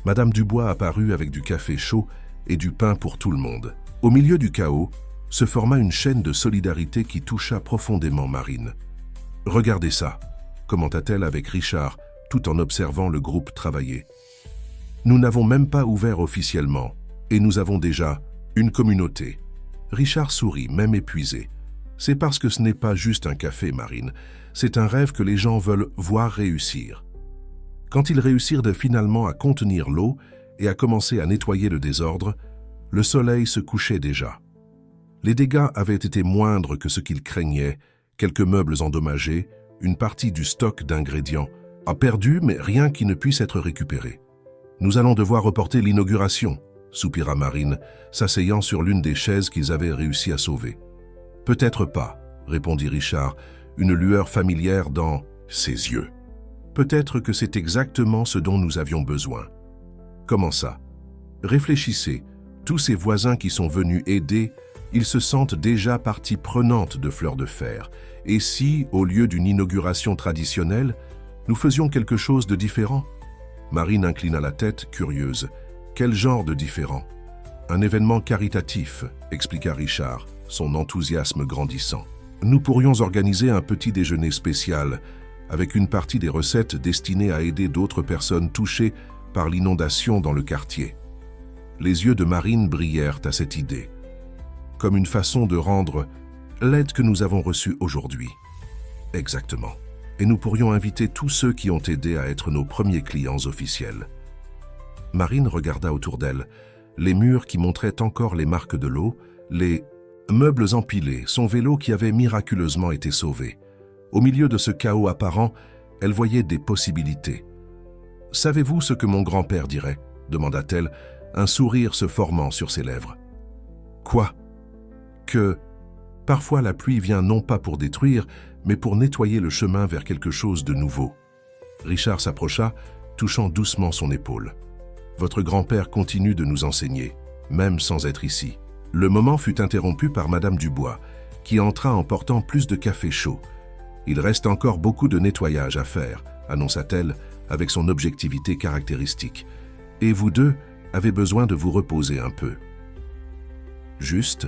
Madame Dubois apparut avec du café chaud et du pain pour tout le monde. Au milieu du chaos, se forma une chaîne de solidarité qui toucha profondément Marine. « Regardez ça », commenta-t-elle avec Richard, tout en observant le groupe travailler. « Nous n'avons même pas ouvert officiellement, et nous avons déjà une communauté. » Richard sourit, même épuisé. « C'est parce que ce n'est pas juste un café, Marine. C'est un rêve que les gens veulent voir réussir. » Quand ils réussirent finalement à contenir l'eau et à commencer à nettoyer le désordre, le soleil se couchait déjà. Les dégâts avaient été moindres que ce qu'ils craignaient, quelques meubles endommagés, une partie du stock d'ingrédients, a perdu mais rien qui ne puisse être récupéré. « Nous allons devoir reporter l'inauguration », soupira Marine, s'asseyant sur l'une des chaises qu'ils avaient réussi à sauver. « Peut-être pas », répondit Richard, une lueur familière dans ses yeux. « Peut-être que c'est exactement ce dont nous avions besoin. » « Comment ça ? Réfléchissez, tous ces voisins qui sont venus aider, ils se sentent déjà partie prenante de Fleur de Fer. Et si, au lieu d'une inauguration traditionnelle, nous faisions quelque chose de différent ? Marine inclina la tête, curieuse. Quel genre de différent ? Un événement caritatif, expliqua Richard, son enthousiasme grandissant. Nous pourrions organiser un petit déjeuner spécial, avec une partie des recettes destinées à aider d'autres personnes touchées par l'inondation dans le quartier. Les yeux de Marine brillèrent à cette idée, comme une façon de rendre l'aide que nous avons reçue aujourd'hui. Exactement. Et nous pourrions inviter tous ceux qui ont aidé à être nos premiers clients officiels. Marine regarda autour d'elle, les murs qui montraient encore les marques de l'eau, les meubles empilés, son vélo qui avait miraculeusement été sauvé. Au milieu de ce chaos apparent, elle voyait des possibilités. « Savez-vous ce que mon grand-père dirait ?» demanda-t-elle, un sourire se formant sur ses lèvres. « Quoi ? Que parfois la pluie vient non pas pour détruire, mais pour nettoyer le chemin vers quelque chose de nouveau. » Richard s'approcha, touchant doucement son épaule. « Votre grand-père continue de nous enseigner, même sans être ici. » Le moment fut interrompu par Madame Dubois, qui entra en portant plus de café chaud. « Il reste encore beaucoup de nettoyage à faire, » annonça-t-elle, avec son objectivité caractéristique. Et vous deux avez besoin de vous reposer un peu. Juste?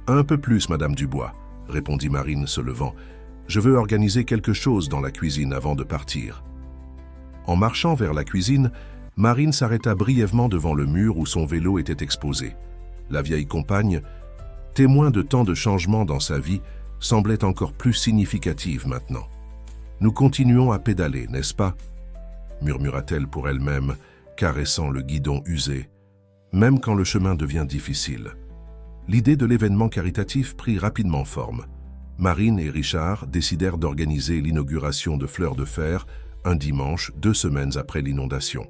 Un peu plus, Madame Dubois, répondit Marine se levant. Je veux organiser quelque chose dans la cuisine avant de partir. En marchant vers la cuisine, Marine s'arrêta brièvement devant le mur où son vélo était exposé. La vieille compagne, témoin de tant de changements dans sa vie, semblait encore plus significative maintenant. « Nous continuons à pédaler, n'est-ce pas ?» murmura-t-elle pour elle-même, caressant le guidon usé, même quand le chemin devient difficile. L'idée de l'événement caritatif prit rapidement forme. Marine et Richard décidèrent d'organiser l'inauguration de Fleur de Fer un dimanche 2 semaines après l'inondation.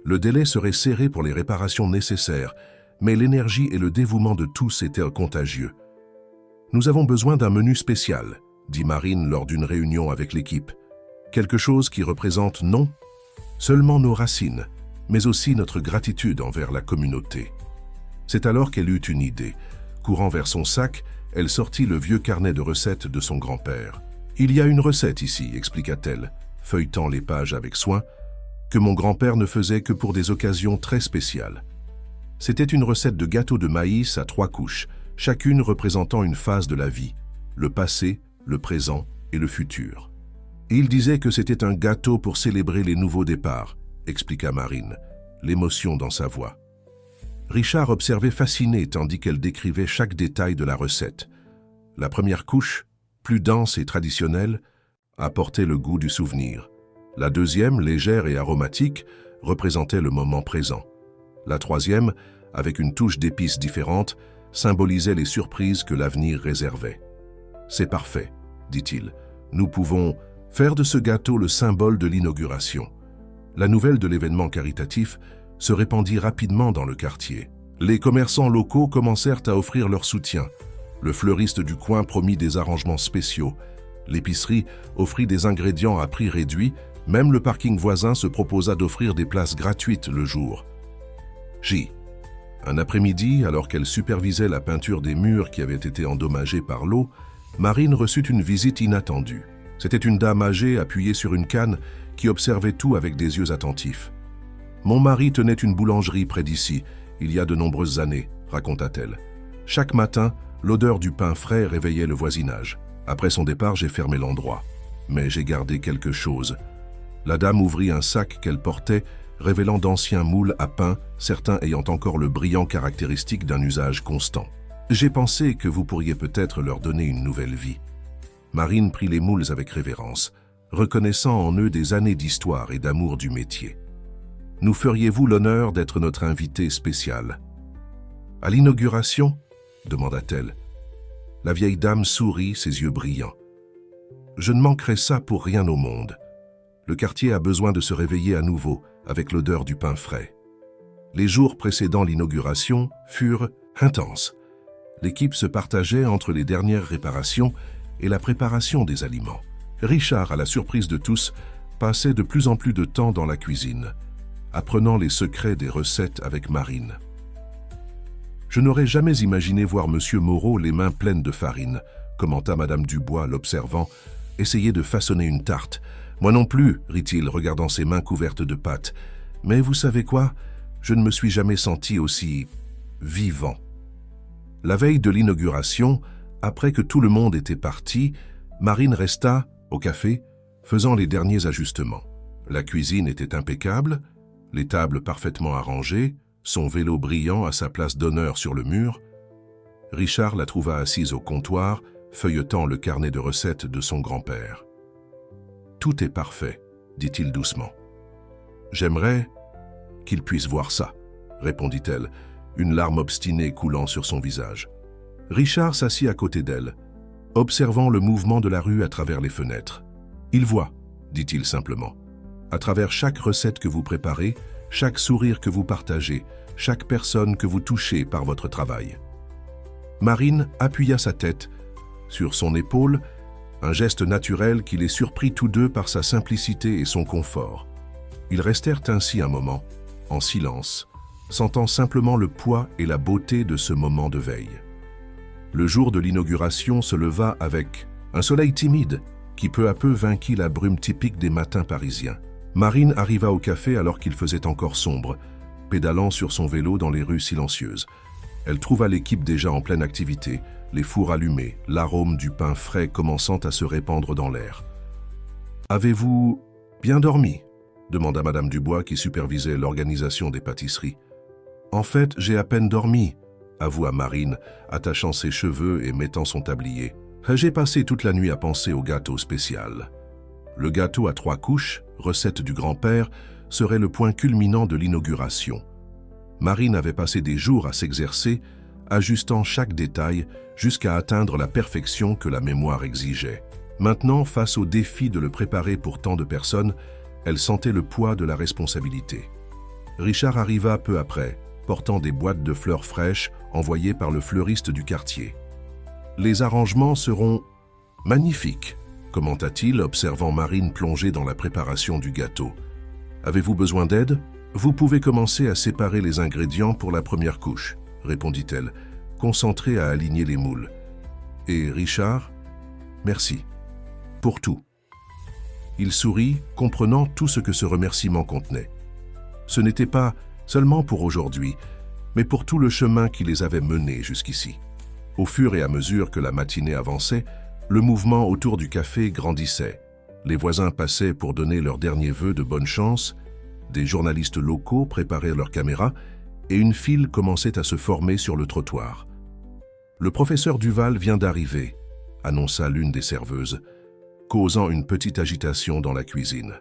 Le délai serait serré pour les réparations nécessaires, mais l'énergie et le dévouement de tous étaient contagieux. « Nous avons besoin d'un menu spécial », dit Marine lors d'une réunion avec l'équipe. « Quelque chose qui représente non seulement nos racines, mais aussi notre gratitude envers la communauté. » C'est alors qu'elle eut une idée. Courant vers son sac, elle sortit le vieux carnet de recettes de son grand-père. « Il y a une recette ici, expliqua-t-elle, feuilletant les pages avec soin, que mon grand-père ne faisait que pour des occasions très spéciales. C'était une recette de gâteau de maïs à 3 couches, chacune représentant une phase de la vie, le passé, le présent et le futur. Et il disait que c'était un gâteau pour célébrer les nouveaux départs, expliqua Marine, l'émotion dans sa voix. Richard observait fasciné tandis qu'elle décrivait chaque détail de la recette. La première couche, plus dense et traditionnelle, apportait le goût du souvenir. La deuxième, légère et aromatique, représentait le moment présent. La troisième, avec une touche d'épices différente, symbolisait les surprises que l'avenir réservait. « C'est parfait, dit-il. Nous pouvons faire de ce gâteau le symbole de l'inauguration. » La nouvelle de l'événement caritatif se répandit rapidement dans le quartier. Les commerçants locaux commencèrent à offrir leur soutien. Le fleuriste du coin promit des arrangements spéciaux. L'épicerie offrit des ingrédients à prix réduit. Même le parking voisin se proposa d'offrir des places gratuites le jour. Un après-midi, alors qu'elle supervisait la peinture des murs qui avaient été endommagés par l'eau, Marine reçut une visite inattendue. C'était une dame âgée appuyée sur une canne qui observait tout avec des yeux attentifs. « Mon mari tenait une boulangerie près d'ici, il y a de nombreuses années, » raconta-t-elle. « Chaque matin, l'odeur du pain frais réveillait le voisinage. Après son départ, j'ai fermé l'endroit. Mais j'ai gardé quelque chose. » La dame ouvrit un sac qu'elle portait, révélant d'anciens moules à pain, certains ayant encore le brillant caractéristique d'un usage constant. « J'ai pensé que vous pourriez peut-être leur donner une nouvelle vie. » Marine prit les moules avec révérence, reconnaissant en eux des années d'histoire et d'amour du métier. « Nous feriez-vous l'honneur d'être notre invité spécial ?»« À l'inauguration ?» demanda-t-elle. La vieille dame sourit, ses yeux brillants. « Je ne manquerai ça pour rien au monde. Le quartier a besoin de se réveiller à nouveau avec l'odeur du pain frais. » Les jours précédant l'inauguration furent intenses. L'équipe se partageait entre les dernières réparations et la préparation des aliments. Richard, à la surprise de tous, passait de plus en plus de temps dans la cuisine, apprenant les secrets des recettes avec Marine. « Je n'aurais jamais imaginé voir Monsieur Moreau les mains pleines de farine, » commenta Madame Dubois, l'observant, « essayer de façonner une tarte. Moi non plus, rit-il, regardant ses mains couvertes de pâte. Mais vous savez quoi? Je ne me suis jamais senti aussi vivant. » La veille de l'inauguration, après que tout le monde était parti, Marine resta, au café, faisant les derniers ajustements. La cuisine était impeccable, les tables parfaitement arrangées, son vélo brillant à sa place d'honneur sur le mur. Richard la trouva assise au comptoir, feuilletant le carnet de recettes de son grand-père. « Tout est parfait, » dit-il doucement. « J'aimerais qu'il puisse voir ça, » répondit-elle, une larme obstinée coulant sur son visage. Richard s'assit à côté d'elle, observant le mouvement de la rue à travers les fenêtres. « Il voit, » dit-il simplement, « à travers chaque recette que vous préparez, chaque sourire que vous partagez, chaque personne que vous touchez par votre travail. » Marine appuya sa tête sur son épaule, un geste naturel qui les surprit tous deux par sa simplicité et son confort. Ils restèrent ainsi un moment, en silence, sentant simplement le poids et la beauté de ce moment de veille. Le jour de l'inauguration se leva avec un soleil timide qui peu à peu vainquit la brume typique des matins parisiens. Marine arriva au café alors qu'il faisait encore sombre, pédalant sur son vélo dans les rues silencieuses. Elle trouva l'équipe déjà en pleine activité, les fours allumés, l'arôme du pain frais commençant à se répandre dans l'air. « Avez-vous bien dormi ?» demanda Madame Dubois qui supervisait l'organisation des pâtisseries. « En fait, j'ai à peine dormi », avoua Marine, attachant ses cheveux et mettant son tablier. « J'ai passé toute la nuit à penser au gâteau spécial. » Le gâteau à 3 couches, recette du grand-père, serait le point culminant de l'inauguration. Marine avait passé des jours à s'exercer, ajustant chaque détail jusqu'à atteindre la perfection que la mémoire exigeait. Maintenant, face au défi de le préparer pour tant de personnes, elle sentait le poids de la responsabilité. Richard arriva peu après, portant des boîtes de fleurs fraîches envoyées par le fleuriste du quartier. « Les arrangements seront magnifiques », commenta-t-il, observant Marine plongée dans la préparation du gâteau. « Avez-vous besoin d'aide ? Vous pouvez commencer à séparer les ingrédients pour la première couche, » répondit-elle, concentrée à aligner les moules. « Et Richard, merci. Pour tout. » Il sourit, comprenant tout ce que ce remerciement contenait. Ce n'était pas seulement pour aujourd'hui, mais pour tout le chemin qui les avait menés jusqu'ici. Au fur et à mesure que la matinée avançait, le mouvement autour du café grandissait. Les voisins passaient pour donner leurs derniers vœux de bonne chance, des journalistes locaux préparaient leurs caméras et une file commençait à se former sur le trottoir. « Le professeur Duval vient d'arriver », annonça l'une des serveuses, causant une petite agitation dans la cuisine.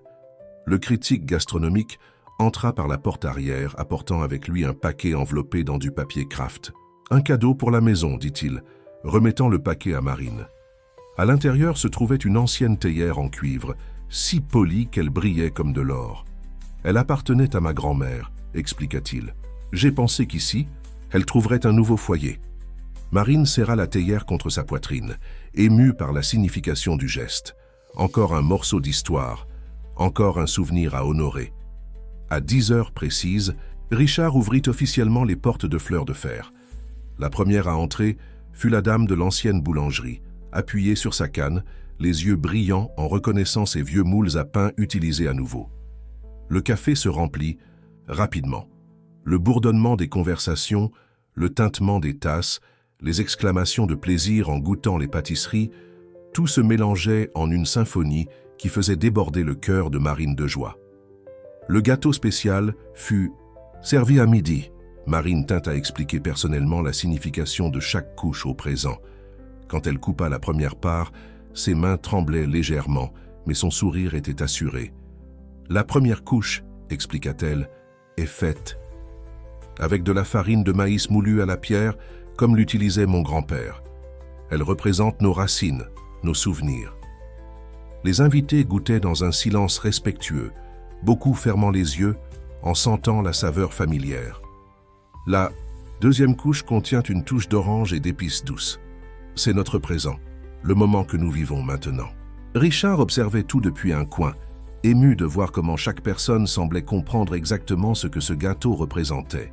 Le critique gastronomique entra par la porte arrière, apportant avec lui un paquet enveloppé dans du papier Kraft. « Un cadeau pour la maison, dit-il, remettant le paquet à Marine. À l'intérieur se trouvait une ancienne théière en cuivre, si polie qu'elle brillait comme de l'or. Elle appartenait à ma grand-mère, expliqua-t-il. J'ai pensé qu'ici, elle trouverait un nouveau foyer. Marine serra la théière contre sa poitrine, émue par la signification du geste. Encore un morceau d'histoire, encore un souvenir à honorer. À 10 heures précises, Richard ouvrit officiellement les portes de Fleur de Fer. La première à entrer fut la dame de l'ancienne boulangerie, appuyée sur sa canne, les yeux brillants en reconnaissant ces vieux moules à pain utilisés à nouveau. Le café se remplit rapidement. Le bourdonnement des conversations, le tintement des tasses, les exclamations de plaisir en goûtant les pâtisseries, tout se mélangeait en une symphonie qui faisait déborder le cœur de Marine de joie. Le gâteau spécial fut servi à midi. Marine tint à expliquer personnellement la signification de chaque couche au présent. Quand elle coupa la première part, ses mains tremblaient légèrement, mais son sourire était assuré. « La première couche, expliqua-t-elle, est faite avec de la farine de maïs moulue à la pierre, comme l'utilisait mon grand-père. Elle représente nos racines, nos souvenirs. » Les invités goûtaient dans un silence respectueux, beaucoup fermant les yeux, en sentant la saveur familière. La deuxième couche contient une touche d'orange et d'épices douces. C'est notre présent, le moment que nous vivons maintenant. Richard observait tout depuis un coin, ému de voir comment chaque personne semblait comprendre exactement ce que ce gâteau représentait.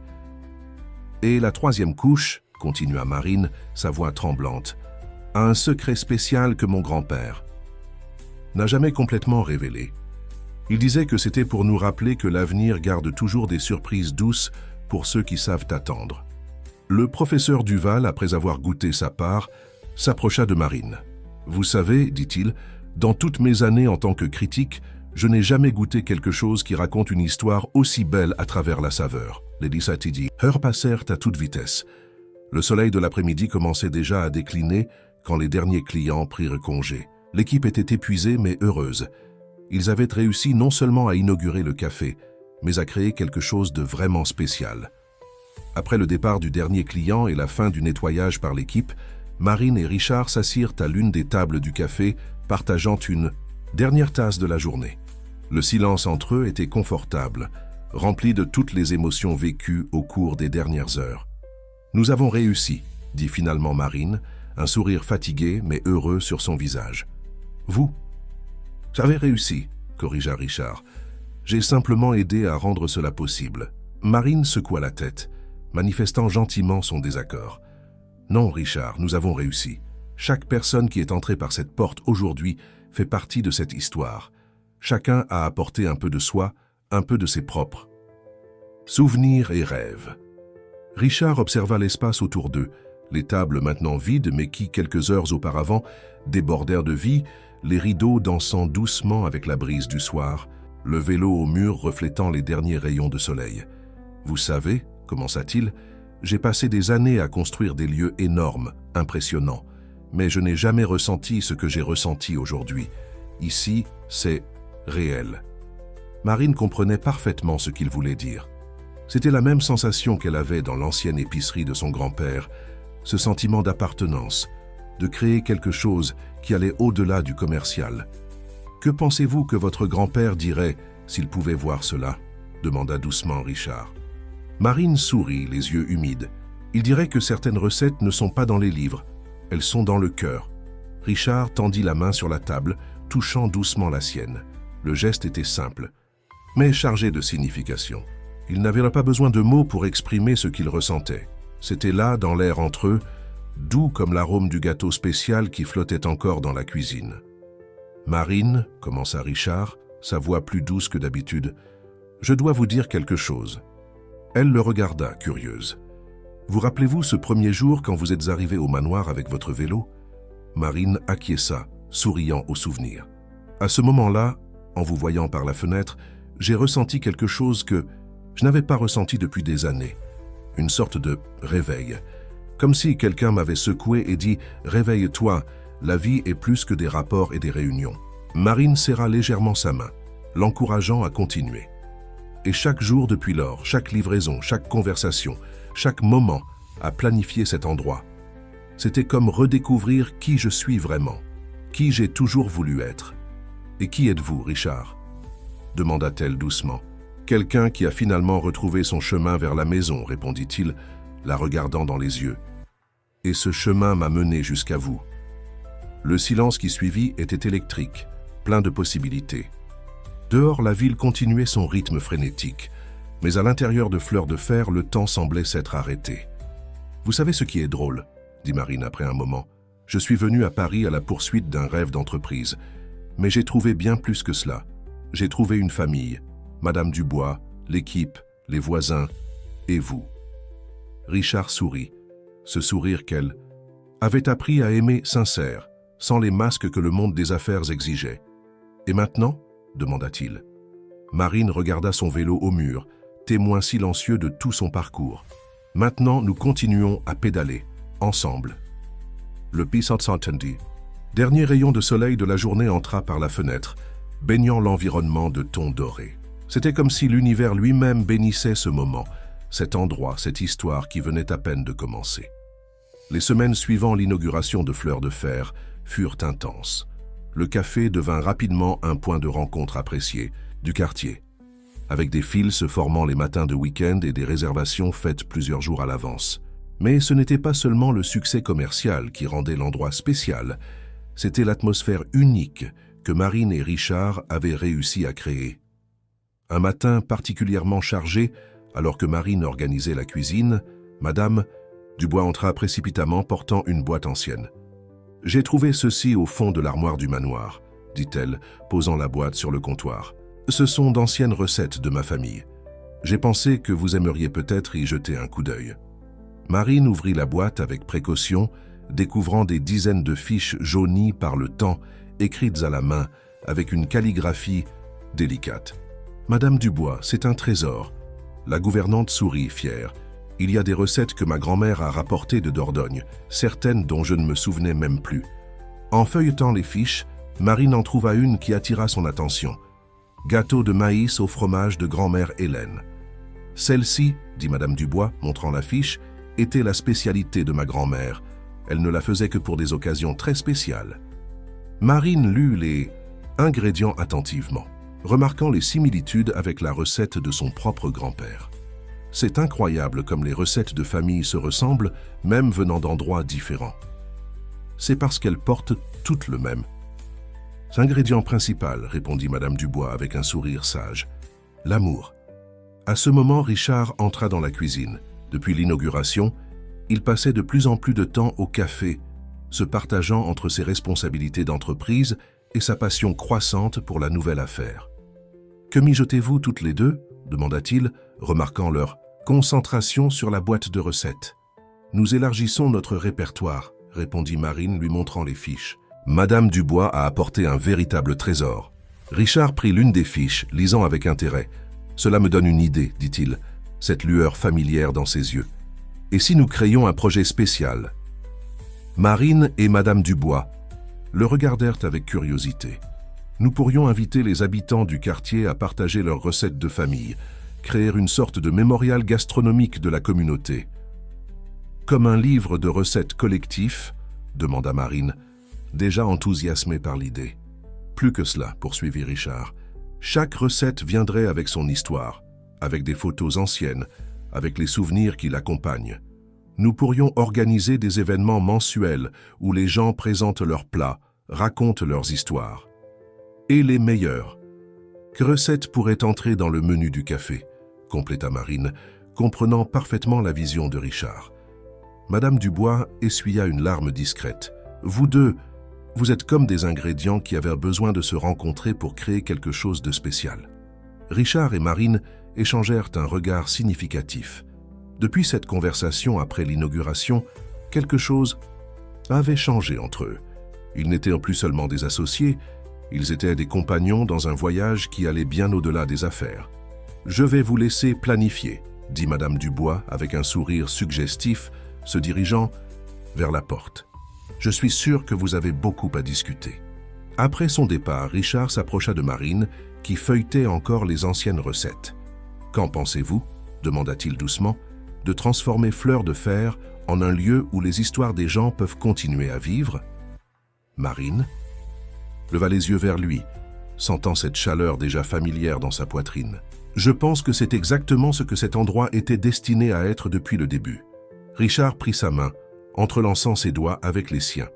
Et la troisième couche, continua Marine, sa voix tremblante, a un secret spécial que mon grand-père n'a jamais complètement révélé. Il disait que c'était pour nous rappeler que l'avenir garde toujours des surprises douces pour ceux qui savent attendre. Le professeur Duval, après avoir goûté sa part, s'approcha de Marine. « Vous savez, dit-il, dans toutes mes années en tant que critique, je n'ai jamais goûté quelque chose qui raconte une histoire aussi belle à travers la saveur. » Les 17 heures passèrent à toute vitesse. Le soleil de l'après-midi commençait déjà à décliner quand les derniers clients prirent congé. L'équipe était épuisée mais heureuse. Ils avaient réussi non seulement à inaugurer le café, mais à créer quelque chose de vraiment spécial. Après le départ du dernier client et la fin du nettoyage par l'équipe, Marine et Richard s'assirent à l'une des tables du café, partageant une dernière tasse de la journée. Le silence entre eux était confortable, rempli de toutes les émotions vécues au cours des dernières heures. « Nous avons réussi », dit finalement Marine, un sourire fatigué mais heureux sur son visage. « Vous ? J'avais réussi », corrigea Richard. « J'ai simplement aidé à rendre cela possible. » Marine secoua la tête, manifestant gentiment son désaccord. « Non, Richard, nous avons réussi. Chaque personne qui est entrée par cette porte aujourd'hui fait partie de cette histoire. Chacun a apporté un peu de soi, un peu de ses propres. Souvenirs et rêves. Richard observa l'espace autour d'eux, les tables maintenant vides mais qui, quelques heures auparavant, débordèrent de vie, les rideaux dansant doucement avec la brise du soir, le vélo au mur reflétant les derniers rayons de soleil. « Vous savez, commença-t-il, j'ai passé des années à construire des lieux énormes, impressionnants, mais je n'ai jamais ressenti ce que j'ai ressenti aujourd'hui. Ici, c'est réel. » Marine comprenait parfaitement ce qu'il voulait dire. C'était la même sensation qu'elle avait dans l'ancienne épicerie de son grand-père, ce sentiment d'appartenance, de créer quelque chose qui allait au-delà du commercial. « Que pensez-vous que votre grand-père dirait s'il pouvait voir cela ?» demanda doucement Richard. Marine sourit, les yeux humides. Il dirait que certaines recettes ne sont pas dans les livres, elles sont dans le cœur. Richard tendit la main sur la table, touchant doucement la sienne. Le geste était simple, mais chargé de signification. Il n'avait pas besoin de mots pour exprimer ce qu'il ressentait. C'était là, dans l'air entre eux, doux comme l'arôme du gâteau spécial qui flottait encore dans la cuisine. « Marine, commença Richard, sa voix plus douce que d'habitude, je dois vous dire quelque chose. » Elle le regarda, curieuse. « Vous rappelez-vous ce premier jour quand vous êtes arrivé au manoir avec votre vélo ?» Marine acquiesça, souriant au souvenir. « À ce moment-là, en vous voyant par la fenêtre, j'ai ressenti quelque chose que je n'avais pas ressenti depuis des années. Une sorte de réveil. Comme si quelqu'un m'avait secoué et dit « Réveille-toi, la vie est plus que des rapports et des réunions. » Marine serra légèrement sa main, l'encourageant à continuer. Et chaque jour depuis lors, chaque livraison, chaque conversation, chaque moment a planifié cet endroit. C'était comme redécouvrir qui je suis vraiment, qui j'ai toujours voulu être. « Et qui êtes-vous, Richard ?» demanda-t-elle doucement. « Quelqu'un qui a finalement retrouvé son chemin vers la maison, répondit-il, la regardant dans les yeux. Et ce chemin m'a mené jusqu'à vous. » Le silence qui suivit était électrique, plein de possibilités. Dehors, la ville continuait son rythme frénétique, mais à l'intérieur de Fleur de Fer, le temps semblait s'être arrêté. « Vous savez ce qui est drôle ?» dit Marine après un moment. « Je suis venue à Paris à la poursuite d'un rêve d'entreprise, mais j'ai trouvé bien plus que cela. J'ai trouvé une famille, Madame Dubois, l'équipe, les voisins, et vous. » Richard sourit, ce sourire qu'elle avait appris à aimer sincère, sans les masques que le monde des affaires exigeait. « Et maintenant ?» demanda-t-il. Marine regarda son vélo au mur, témoin silencieux de tout son parcours. « Maintenant, nous continuons à pédaler, ensemble. » Le Peace s'entendit. Dernier rayon de soleil de la journée entra par la fenêtre, baignant l'environnement de tons dorés. C'était comme si l'univers lui-même bénissait ce moment, cet endroit, cette histoire qui venait à peine de commencer. Les semaines suivant l'inauguration de Fleur de Fer furent intenses. Le café devint rapidement un point de rencontre apprécié du quartier, avec des files se formant les matins de week-end et des réservations faites plusieurs jours à l'avance. Mais ce n'était pas seulement le succès commercial qui rendait l'endroit spécial, c'était l'atmosphère unique que Marine et Richard avaient réussi à créer. Un matin particulièrement chargé, alors que Marine organisait la cuisine, Madame Dubois entra précipitamment portant une boîte ancienne. « J'ai trouvé ceci au fond de l'armoire du manoir, » dit-elle, posant la boîte sur le comptoir. « Ce sont d'anciennes recettes de ma famille. J'ai pensé que vous aimeriez peut-être y jeter un coup d'œil. » Marine ouvrit la boîte avec précaution, découvrant des dizaines de fiches jaunies par le temps, écrites à la main, avec une calligraphie délicate. « Madame Dubois, c'est un trésor. » La gouvernante sourit, fière. « Il y a des recettes que ma grand-mère a rapportées de Dordogne, certaines dont je ne me souvenais même plus. » En feuilletant les fiches, Marine en trouva une qui attira son attention. « Gâteau de maïs au fromage de grand-mère Hélène. » Celle-ci, dit Madame Dubois, montrant la fiche, était la spécialité de ma grand-mère. Elle ne la faisait que pour des occasions très spéciales. Marine lut les ingrédients attentivement, remarquant les similitudes avec la recette de son propre grand-père. C'est incroyable comme les recettes de famille se ressemblent, même venant d'endroits différents. C'est parce qu'elles portent toutes le même. « L'ingrédient principal, répondit Madame Dubois avec un sourire sage. L'amour. » À ce moment, Richard entra dans la cuisine. Depuis l'inauguration, il passait de plus en plus de temps au café, se partageant entre ses responsabilités d'entreprise et sa passion croissante pour la nouvelle affaire. « Que mijotez-vous toutes les deux » demanda-t-il, remarquant leur concentration sur la boîte de recettes. « Nous élargissons notre répertoire », répondit Marine, lui montrant les fiches. Madame Dubois a apporté un véritable trésor. Richard prit l'une des fiches, lisant avec intérêt. « Cela me donne une idée, dit-il, cette lueur familière dans ses yeux. Et si nous créions un projet spécial ?» Marine et Madame Dubois le regardèrent avec curiosité. « Nous pourrions inviter les habitants du quartier à partager leurs recettes de famille, créer une sorte de mémorial gastronomique de la communauté. »« Comme un livre de recettes collectif ?» demanda Marine, déjà enthousiasmée par l'idée. « Plus que cela, poursuivit Richard. Chaque recette viendrait avec son histoire, avec des photos anciennes, avec les souvenirs qui l'accompagnent. Nous pourrions organiser des événements mensuels où les gens présentent leurs plats, racontent leurs histoires. Et les meilleurs. Que recettes pourraient entrer dans le menu du café ?» compléta Marine, comprenant parfaitement la vision de Richard. Madame Dubois essuya une larme discrète. « Vous deux, vous êtes comme des ingrédients qui avaient besoin de se rencontrer pour créer quelque chose de spécial. » Richard et Marine échangèrent un regard significatif. Depuis cette conversation après l'inauguration, quelque chose avait changé entre eux. Ils n'étaient plus seulement des associés, ils étaient des compagnons dans un voyage qui allait bien au-delà des affaires. « Je vais vous laisser planifier », dit Madame Dubois avec un sourire suggestif, se dirigeant vers la porte. « Je suis sûr que vous avez beaucoup à discuter. » Après son départ, Richard s'approcha de Marine, qui feuilletait encore les anciennes recettes. « Qu'en pensez-vous » demanda-t-il doucement, « de transformer Fleur de Fer en un lieu où les histoires des gens peuvent continuer à vivre ?» Marine leva les yeux vers lui, sentant cette chaleur déjà familière dans sa poitrine. « Je pense que c'est exactement ce que cet endroit était destiné à être depuis le début. » Richard prit sa main, entrelaçant ses doigts avec les siens.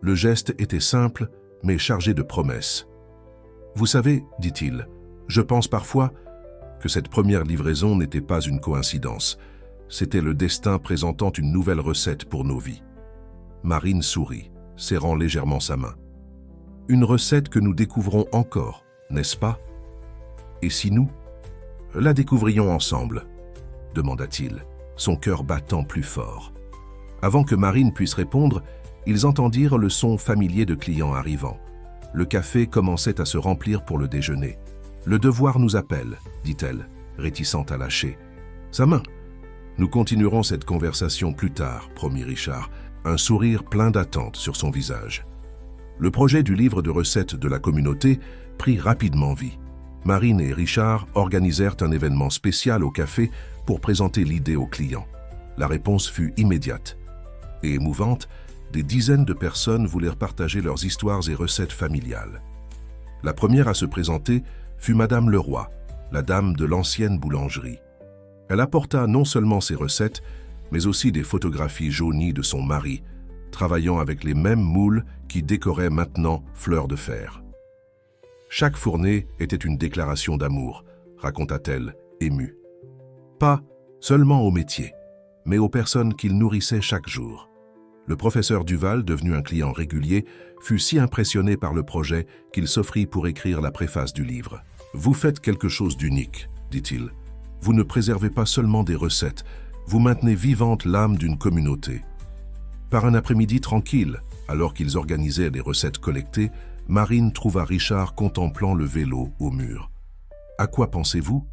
Le geste était simple, mais chargé de promesses. « Vous savez, dit-il, je pense parfois que cette première livraison n'était pas une coïncidence. C'était le destin présentant une nouvelle recette pour nos vies. » Marine sourit, serrant légèrement sa main. « Une recette que nous découvrons encore, n'est-ce pas? Et si nous la découvrions ensemble ?» demanda-t-il, son cœur battant plus fort. Avant que Marine puisse répondre, ils entendirent le son familier de clients arrivant. Le café commençait à se remplir pour le déjeuner. « Le devoir nous appelle, » dit-elle, réticente à lâcher. « Sa main. »« Nous continuerons cette conversation plus tard, » promit Richard, un sourire plein d'attente sur son visage. Le projet du livre de recettes de la communauté prit rapidement vie. Marine et Richard organisèrent un événement spécial au café pour présenter l'idée aux clients. La réponse fut immédiate et émouvante. Des dizaines de personnes voulurent partager leurs histoires et recettes familiales. La première à se présenter fut Madame Leroy, la dame de l'ancienne boulangerie. Elle apporta non seulement ses recettes, mais aussi des photographies jaunies de son mari, travaillant avec les mêmes moules qui décoraient maintenant Fleur de Fer. Chaque fournée était une déclaration d'amour, raconta-t-elle, émue. Pas seulement au métier, mais aux personnes qu'il nourrissait chaque jour. Le professeur Duval, devenu un client régulier, fut si impressionné par le projet qu'il s'offrit pour écrire la préface du livre. « Vous faites quelque chose d'unique, dit-il. Vous ne préservez pas seulement des recettes, vous maintenez vivante l'âme d'une communauté. » Par un après-midi tranquille, alors qu'ils organisaient les recettes collectées, Marine trouva Richard contemplant le vélo au mur. « À quoi pensez-vous »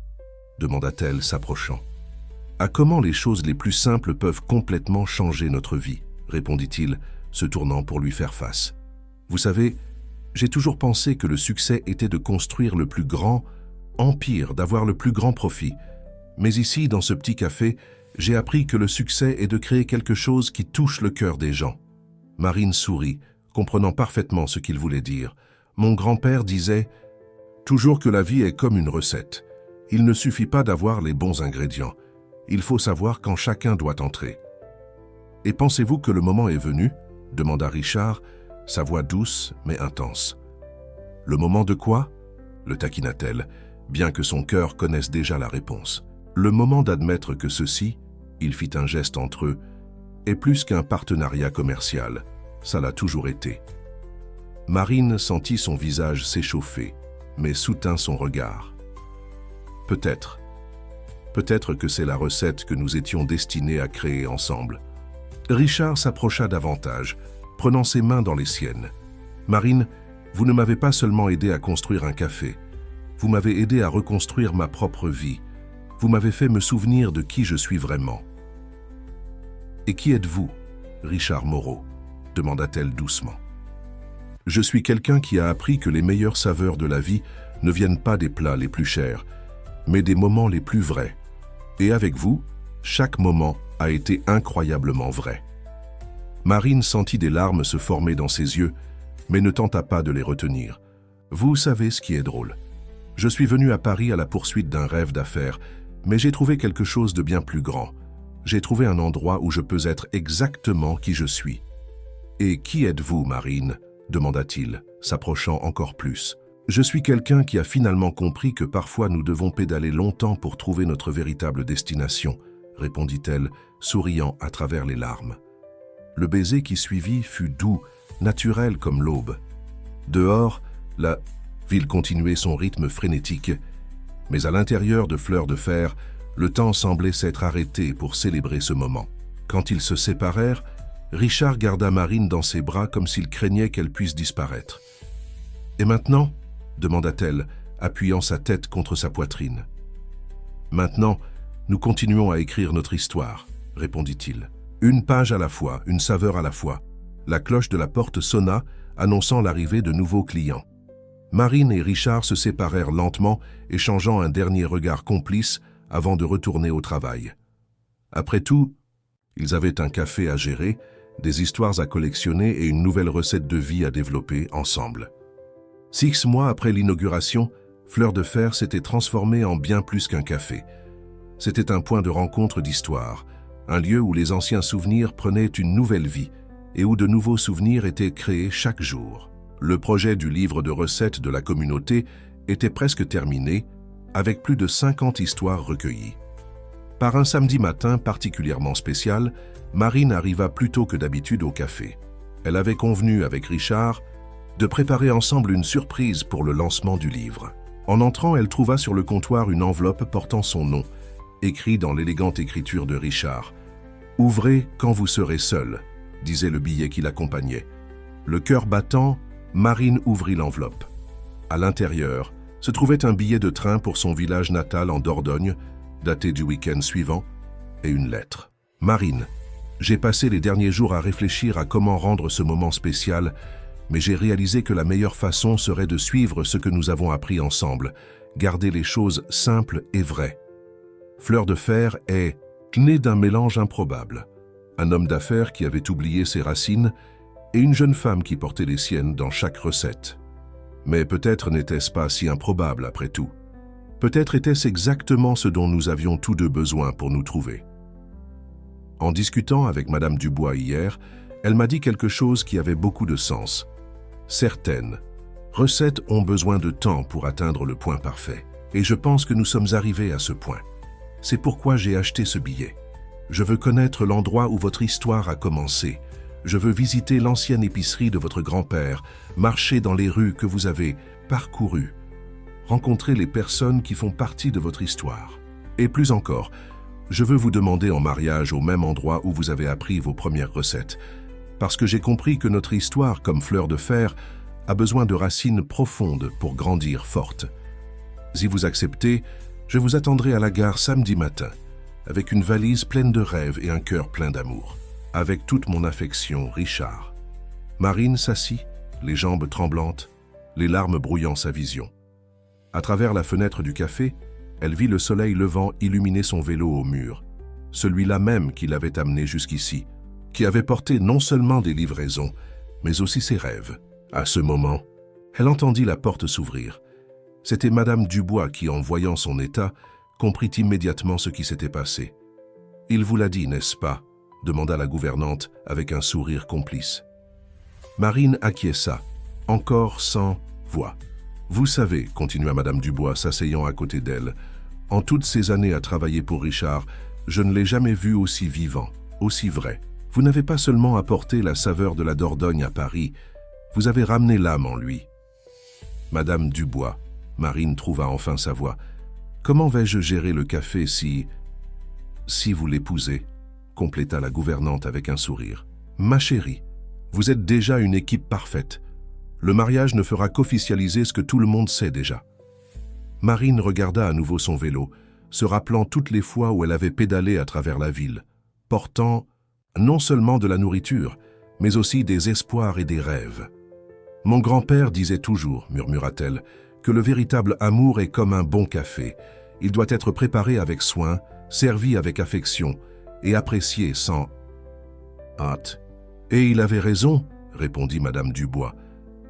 demanda-t-elle, s'approchant. « À comment les choses les plus simples peuvent complètement changer notre vie, » répondit-il, se tournant pour lui faire face. « Vous savez, j'ai toujours pensé que le succès était de construire le plus grand empire, d'avoir le plus grand profit. Mais ici, dans ce petit café, j'ai appris que le succès est de créer quelque chose qui touche le cœur des gens. » Marine sourit, comprenant parfaitement ce qu'il voulait dire. « Mon grand-père disait « Toujours que la vie est comme une recette. Il ne suffit pas d'avoir les bons ingrédients. Il faut savoir quand chacun doit entrer. » « Et pensez-vous que le moment est venu ?» demanda Richard, sa voix douce mais intense. « Le moment de quoi ?» le taquina-t-elle, bien que son cœur connaisse déjà la réponse. « Le moment d'admettre que ceci, il fit un geste entre eux, est plus qu'un partenariat commercial. Ça l'a toujours été. Marine sentit son visage s'échauffer, mais soutint son regard. Peut-être que c'est la recette que nous étions destinés à créer ensemble. Richard s'approcha davantage, prenant ses mains dans les siennes. Marine, vous ne m'avez pas seulement aidé à construire un café, vous m'avez aidé à reconstruire ma propre vie. Vous m'avez fait me souvenir de qui je suis vraiment. Et qui êtes-vous, Richard Moreau ? Demanda-t-elle doucement. Je suis quelqu'un qui a appris que les meilleures saveurs de la vie ne viennent pas des plats les plus chers, mais des moments les plus vrais. Et avec vous, chaque moment a été incroyablement vrai. Marine sentit des larmes se former dans ses yeux, mais ne tenta pas de les retenir. Vous savez ce qui est drôle. Je suis venu à Paris à la poursuite d'un rêve d'affaires, mais j'ai trouvé quelque chose de bien plus grand. J'ai trouvé un endroit où je peux être exactement qui je suis. Et qui êtes-vous, Marine ? Demanda-t-il, s'approchant encore plus. Je suis quelqu'un qui a finalement compris que parfois nous devons pédaler longtemps pour trouver notre véritable destination, répondit-elle, souriant à travers les larmes. Le baiser qui suivit fut doux, naturel comme l'aube. Dehors, la ville continuait son rythme frénétique, mais à l'intérieur de Fleur de Fer, le temps semblait s'être arrêté pour célébrer ce moment. Quand ils se séparèrent, Richard garda Marine dans ses bras comme s'il craignait qu'elle puisse disparaître. « Et maintenant ?» demanda-t-elle, appuyant sa tête contre sa poitrine. « Maintenant, nous continuons à écrire notre histoire, » répondit-il. Une page à la fois, une saveur à la fois. La cloche de la porte sonna, annonçant l'arrivée de nouveaux clients. Marine et Richard se séparèrent lentement, échangeant un dernier regard complice avant de retourner au travail. Après tout, ils avaient un café à gérer, des histoires à collectionner et une nouvelle recette de vie à développer ensemble. 6 mois après l'inauguration, Fleur de Fer s'était transformée en bien plus qu'un café. C'était un point de rencontre d'histoire, un lieu où les anciens souvenirs prenaient une nouvelle vie et où de nouveaux souvenirs étaient créés chaque jour. Le projet du livre de recettes de la communauté était presque terminé, avec plus de 50 histoires recueillies. Par un samedi matin particulièrement spécial, Marine arriva plus tôt que d'habitude au café. Elle avait convenu avec Richard de préparer ensemble une surprise pour le lancement du livre. En entrant, elle trouva sur le comptoir une enveloppe portant son nom, écrit dans l'élégante écriture de Richard. « Ouvrez quand vous serez seul », disait le billet qui l'accompagnait. Le cœur battant, Marine ouvrit l'enveloppe. À l'intérieur se trouvait un billet de train pour son village natal en Dordogne, daté du week-end suivant, et une lettre. « Marine, j'ai passé les derniers jours à réfléchir à comment rendre ce moment spécial, mais j'ai réalisé que la meilleure façon serait de suivre ce que nous avons appris ensemble, garder les choses simples et vraies. Fleur de Fer est né d'un mélange improbable. Un homme d'affaires qui avait oublié ses racines et une jeune femme qui portait les siennes dans chaque recette. Mais peut-être n'était-ce pas si improbable après tout. Peut-être était-ce exactement ce dont nous avions tous deux besoin pour nous trouver. En discutant avec Madame Dubois hier, elle m'a dit quelque chose qui avait beaucoup de sens. Certaines recettes ont besoin de temps pour atteindre le point parfait. Et je pense que nous sommes arrivés à ce point. C'est pourquoi j'ai acheté ce billet. Je veux connaître l'endroit où votre histoire a commencé. Je veux visiter l'ancienne épicerie de votre grand-père, marcher dans les rues que vous avez parcourues, rencontrer les personnes qui font partie de votre histoire. Et plus encore, je veux vous demander en mariage au même endroit où vous avez appris vos premières recettes, parce que j'ai compris que notre histoire, comme Fleur de Fer, a besoin de racines profondes pour grandir forte. Si vous acceptez, je vous attendrai à la gare samedi matin, avec une valise pleine de rêves et un cœur plein d'amour. Avec toute mon affection, Richard. Marine s'assit, les jambes tremblantes, les larmes brouillant sa vision. À travers la fenêtre du café, elle vit le soleil levant illuminer son vélo au mur, celui-là même qui l'avait amené jusqu'ici, qui avait porté non seulement des livraisons, mais aussi ses rêves. À ce moment, elle entendit la porte s'ouvrir. C'était Madame Dubois qui, en voyant son état, comprit immédiatement ce qui s'était passé. « Il vous l'a dit, n'est-ce pas ?» demanda la gouvernante avec un sourire complice. Marine acquiesça, encore sans voix. « Vous savez, continua Madame Dubois, s'asseyant à côté d'elle, en toutes ces années à travailler pour Richard, je ne l'ai jamais vu aussi vivant, aussi vrai. Vous n'avez pas seulement apporté la saveur de la Dordogne à Paris, Vous avez ramené l'âme en lui. Madame Dubois, Marine trouva enfin sa voix. Comment vais-je gérer le café si vous l'épousez, compléta la gouvernante avec un sourire. Ma chérie, vous êtes déjà une équipe parfaite. Le mariage ne fera qu'officialiser ce que tout le monde sait déjà. Marine regarda à nouveau son vélo, se rappelant toutes les fois où elle avait pédalé à travers la ville, portant non seulement de la nourriture, mais aussi des espoirs et des rêves. Mon grand-père disait toujours, murmura-t-elle, que le véritable amour est comme un bon café. Il doit être préparé avec soin, servi avec affection et apprécié sans hâte. Et il avait raison, répondit Madame Dubois.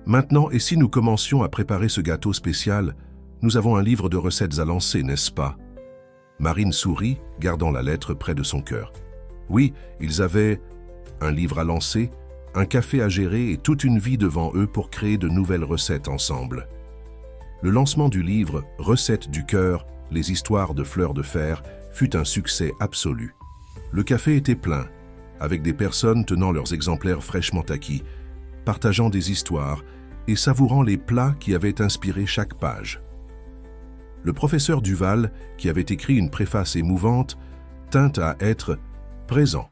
Maintenant, et si nous commencions à préparer ce gâteau spécial, nous avons un livre de recettes à lancer, n'est-ce pas? Marine sourit, gardant la lettre près de son cœur. Oui, ils avaient un livre à lancer, un café à gérer et toute une vie devant eux pour créer de nouvelles recettes ensemble. Le lancement du livre « Recettes du cœur, les histoires de Fleur de Fer » fut un succès absolu. Le café était plein, avec des personnes tenant leurs exemplaires fraîchement acquis, partageant des histoires et savourant les plats qui avaient inspiré chaque page. Le professeur Duval, qui avait écrit une préface émouvante, tint à être présent.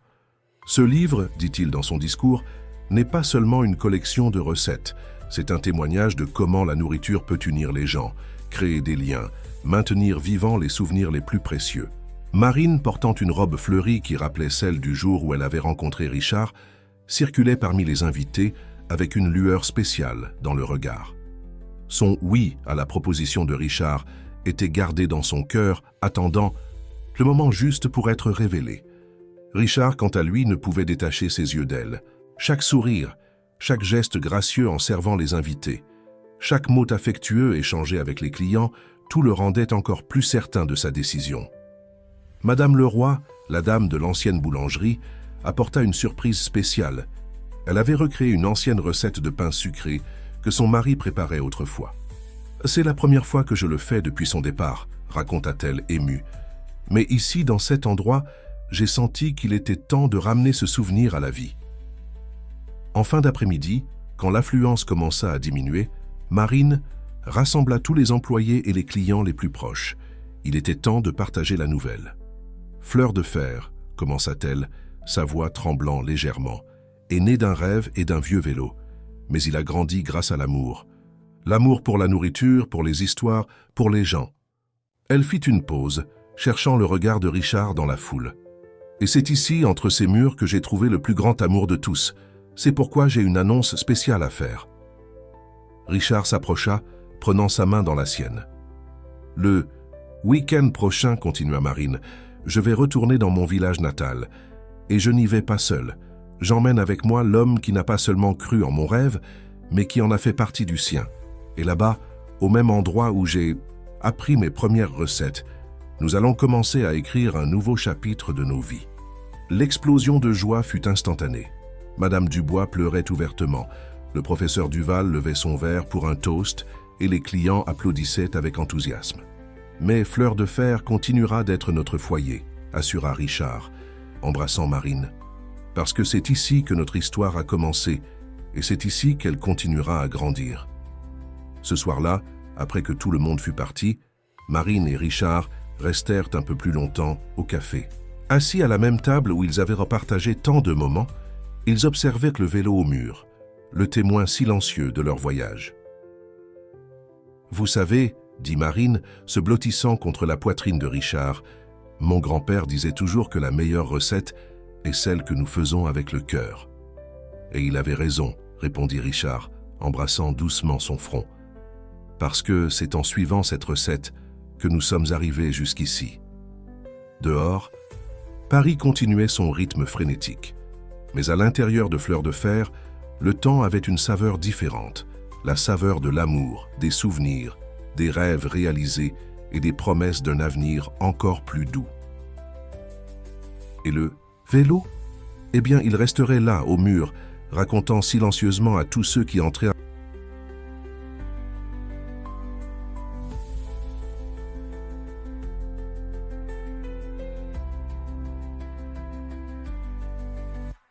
Ce livre, dit-il dans son discours, n'est pas seulement une collection de recettes, c'est un témoignage de comment la nourriture peut unir les gens, créer des liens, maintenir vivants les souvenirs les plus précieux. Marine, portant une robe fleurie qui rappelait celle du jour où elle avait rencontré Richard, circulait parmi les invités avec une lueur spéciale dans le regard. Son « oui » à la proposition de Richard était gardé dans son cœur, attendant le moment juste pour être révélé. Richard, quant à lui, ne pouvait détacher ses yeux d'elle. Chaque sourire, chaque geste gracieux en servant les invités, chaque mot affectueux échangé avec les clients, tout le rendait encore plus certain de sa décision. Madame Leroy, la dame de l'ancienne boulangerie, apporta une surprise spéciale. Elle avait recréé une ancienne recette de pain sucré que son mari préparait autrefois. « C'est la première fois que je le fais depuis son départ », raconta-t-elle émue. « Mais ici, dans cet endroit, j'ai senti qu'il était temps de ramener ce souvenir à la vie. » En fin d'après-midi, quand l'affluence commença à diminuer, Marine rassembla tous les employés et les clients les plus proches. Il était temps de partager la nouvelle. « Fleur de Fer », commença-t-elle, sa voix tremblant légèrement, est né d'un rêve et d'un vieux vélo, mais il a grandi grâce à l'amour. L'amour pour la nourriture, pour les histoires, pour les gens. Elle fit une pause, cherchant le regard de Richard dans la foule. Et c'est ici, entre ces murs, que j'ai trouvé le plus grand amour de tous. C'est pourquoi j'ai une annonce spéciale à faire. Richard s'approcha, prenant sa main dans la sienne. Le week-end prochain, continua Marine, je vais retourner dans mon village natal. Et je n'y vais pas seul. J'emmène avec moi l'homme qui n'a pas seulement cru en mon rêve, mais qui en a fait partie du sien. Et là-bas, au même endroit où j'ai appris mes premières recettes, nous allons commencer à écrire un nouveau chapitre de nos vies. L'explosion de joie fut instantanée. Madame Dubois pleurait ouvertement. Le professeur Duval levait son verre pour un toast et les clients applaudissaient avec enthousiasme. Mais Fleur de Fer continuera d'être notre foyer, assura Richard, embrassant Marine. Parce que c'est ici que notre histoire a commencé et c'est ici qu'elle continuera à grandir. Ce soir-là, après que tout le monde fut parti, Marine et Richard restèrent un peu plus longtemps au café. Assis à la même table où ils avaient repartagé tant de moments, ils observaient le vélo au mur, le témoin silencieux de leur voyage. « Vous savez, » dit Marine, se blottissant contre la poitrine de Richard, « mon grand-père disait toujours que la meilleure recette est celle que nous faisons avec le cœur. » Et il avait raison, répondit Richard, embrassant doucement son front. Parce que c'est en suivant cette recette que nous sommes arrivés jusqu'ici. Dehors, Paris continuait son rythme frénétique. Mais à l'intérieur de Fleur de Fer, le temps avait une saveur différente, la saveur de l'amour, des souvenirs, des rêves réalisés et des promesses d'un avenir encore plus doux. Et le vélo? Eh bien, il resterait là, au mur, racontant silencieusement à tous ceux qui entraient